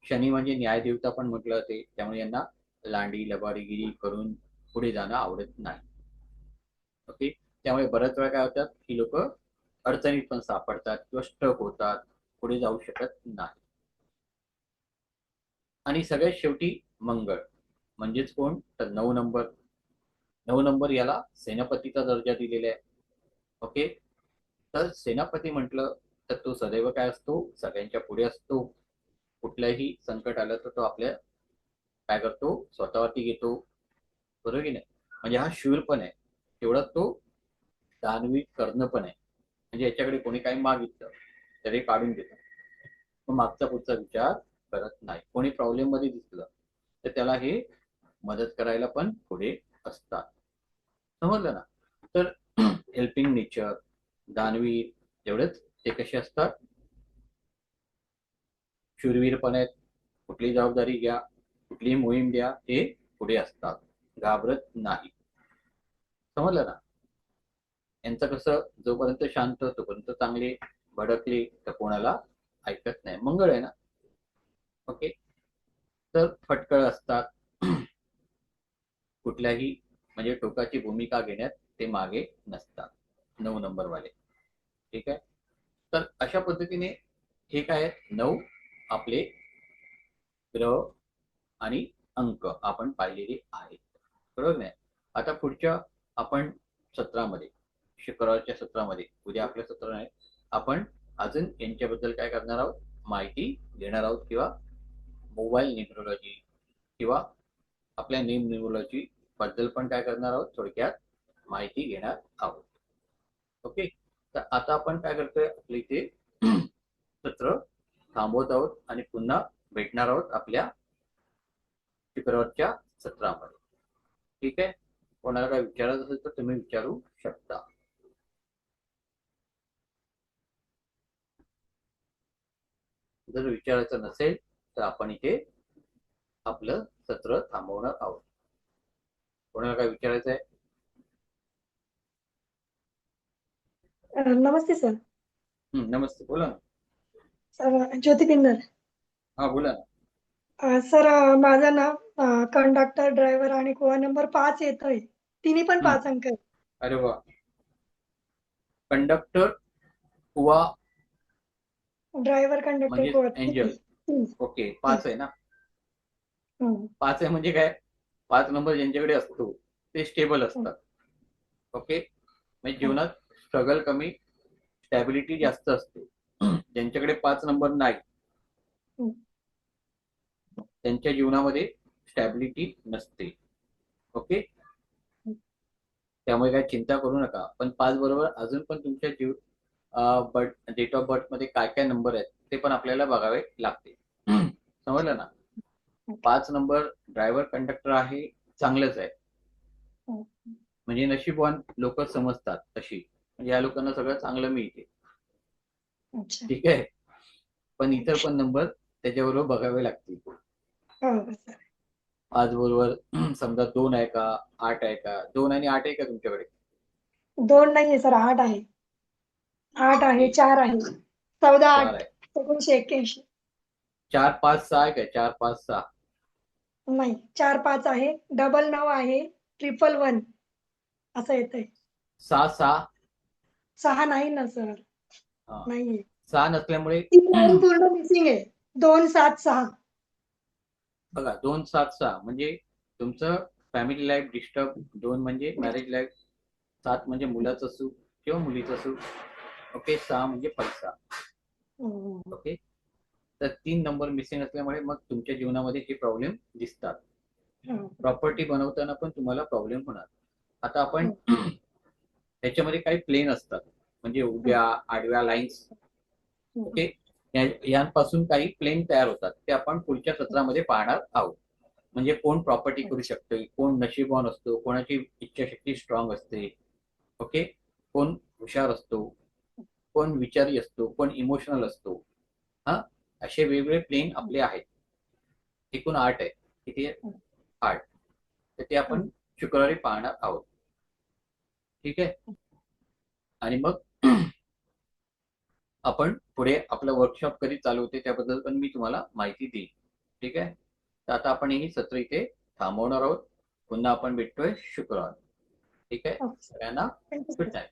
शनी म्हणजे न्यायदेवता पण म्हटलं जाते. त्यामुळे यांना लांडी लबाडीगिरी करून पुढे जाणं आवडत नाही. ओके. त्यामुळे बऱ्याच वेळा काय होतात, ही लोक अडचणीत पण सापडतात किंवा स्ट्रक होतात, पुढे जाऊ शकत नाही. आणि सगळ्यात शेवटी मंगळ म्हणजेच कोण? तर 9 नंबर. 9 नंबर याला सेनापतीचा दर्जा दिलेला आहे. ओके. तर सेनापती म्हटलं तर तो सदैव काय असतो, सगळ्यांच्या पुढे असतो. कुठलंही संकट आलं तर तो आपल्या काय करतो, स्वतःवरती घेतो. बरोबर की नाही? म्हणजे हा शूर पण आहे, तेवढाच तो दानवी कर्ण पण आहे. म्हणजे याच्याकडे कोणी काही मागितलं तर हे काढून देतो. मग मागचा पुढचा विचार करत नाही. कोणी प्रॉब्लेम मध्ये दिसलं तर त्याला हे मदत करायला पण पुढे असतात. समजलं ना? तर हेल्पिंग नेचर, दानवीर, एवढंच ते कसे असतात, शूरवीर पण आहेत. कुठली जबाबदारी घ्या, कुठलीही मोहीम द्या, ते पुढे असतात, घाबरत नाही. समजलं ना? यांचं कसं, जोपर्यंत शांत तोपर्यंत चांगले, भडकले तर कोणाला ऐकत नाही. मंगळ आहे ना. ओके. तर फटकळ असतात. कुठल्याही म्हणजे टोकाची भूमिका घेण्यात ते मागे नसतात, 9 नंबर वाले. ठीक आहे. तर अशा पद्धतीने हे काय आहेत, 9 आपले ग्रह आणि अंक आपण पाहिलेले आहेत. बरोबर नाही? आता पुढच्या आपण सत्रामध्ये, शुक्रवारच्या सत्रामध्ये, उद्या आपलं सत्र आहे, आपण अजून यांच्याबद्दल काय करणार आहोत, माहिती घेणार आहोत. किंवा मोबाईल न्यूमरोलॉजी किंवा आपल्या नेम न्यूमरोलॉजी बद्दल पण काय करणार आहोत, थोडक्यात माहिती घेणार आहोत. ओके. तर आता आपण काय करतोय, आपल्या इथे सत्र थांबवत आहोत आणि पुन्हा भेटणार आहोत आपल्या शुक्रवारच्या सत्रामध्ये. ठीक आहे. कोणाला काय विचारायचं असेल तर तुम्ही विचारू शकता. जर विचारायचं नसेल तर आपण इथे आपलं सत्र थांबवणार आहोत. कोणाला काय विचारायचं आहे? नमस्ते सर. नमस्ते, बोला ना. सर ज्योती पिन्नर. हा, बोला ना. सर माझं नाव कंडक्टर, ड्रायव्हर आणि कोआ नंबर 5 येतोय. तिन्ही पण 5 अंक आहेत. अरे वा. कंडक्टर, कुवा ड्रायव्हर, कंडक्टर, म्हणजे कोआ एंजल. ओके. 5 आहे ना. 5 आहे म्हणजे काय, 5 नंबर ज्यांच्याकडे असतो ते स्टेबल असतात. ओके. म्हणजे जीवनात स्ट्रगल कमी, स्टॅबिलिटी जास्त असते. ज्यांच्याकडे 5 नंबर नाही त्यांच्या जीवनामध्ये स्टॅबिलिटी नसते. ओके. त्यामुळे काय चिंता करू नका. पण 5 बरोबर अजून पण तुमच्या डेट ऑफ बर्थ मध्ये काय काय नंबर आहेत ते पण आपल्याला बघावे लागते. समजलं ना? 5 नंबर ड्रायव्हर कंडक्टर आहे, चांगलंच आहे. म्हणजे नशीबवान लोक समजतात तशी. म्हणजे या लोकांना सगळं चांगलं मिळते. ठीक आहे. पण इतर पण नंबर त्याच्याबरोबर बघावे लागतील. 5 बरोबर समजा 2 आहे का, 8 आहे का? 2 आणि 8 आहे का तुमच्याकडे? 2 नाहीये सर, 8 आहे. 8 आहे, 4 आहे. 14, 4 8, आहे. 1981. 4, 5, 6 आहे काय? 4, 5, 6 नाही, 4, 5 आहे, 99 आहे, 111, असं येतंय. 6 6 6 नाही ना सर, हा. नाहीये. 6 नसल्यामुळे 3 लाईन पूर्ण मिसिंग आहे. 2 7 6. बघा 2 7 6 म्हणजे तुमचं फॅमिली लाईफ डिस्टर्ब, 2 म्हणजे मॅरेज लाईफ, 7 म्हणजे मुलाचं सुख किंवा मुलीचं सुख, ओके, 6 म्हणजे पैसा. ओके, तर 3 नंबर मिसिंग असल्यामुळे मग तुमच्या जीवनामध्ये हे प्रॉब्लेम दिसतात. प्रॉपर्टी बनवताना पण तुम्हाला प्रॉब्लेम होणार. आता आपण ह्याच्यामध्ये काही प्लेन असतात, म्हणजे उभ्या आडव्या लाईन्स, ओके, यांपासून काही प्लेन तयार होतात. ते आपण पुढच्या सत्रामध्ये पाहणार आहोत. म्हणजे कोण प्रॉपर्टी करू शकते, कोण नशीबवान असतो, कोणाची इच्छाशक्ती स्ट्रॉंग असते, ओके, कोण हुशार असतो, कोण विचारी असतो, कोण इमोशनल असतो. हा, असे वेगवेगळे प्लेन आपले आहेत. एकूण 8 आहे. किती आहे? 8. तर ते आपण शुक्रवारी पाहणार आहोत. ठीक आहे. आणि मग आपण पुढे आपलं वर्कशॉप कधी चालू होते त्याबद्दल पण मी तुम्हाला माहिती देईन. ठीक आहे. तर आता आपण ही सत्र इथे थांबवणार आहोत. पुन्हा आपण भेटतोय शुक्रवार. ठीक आहे. सगळ्यांना गुड नाईट.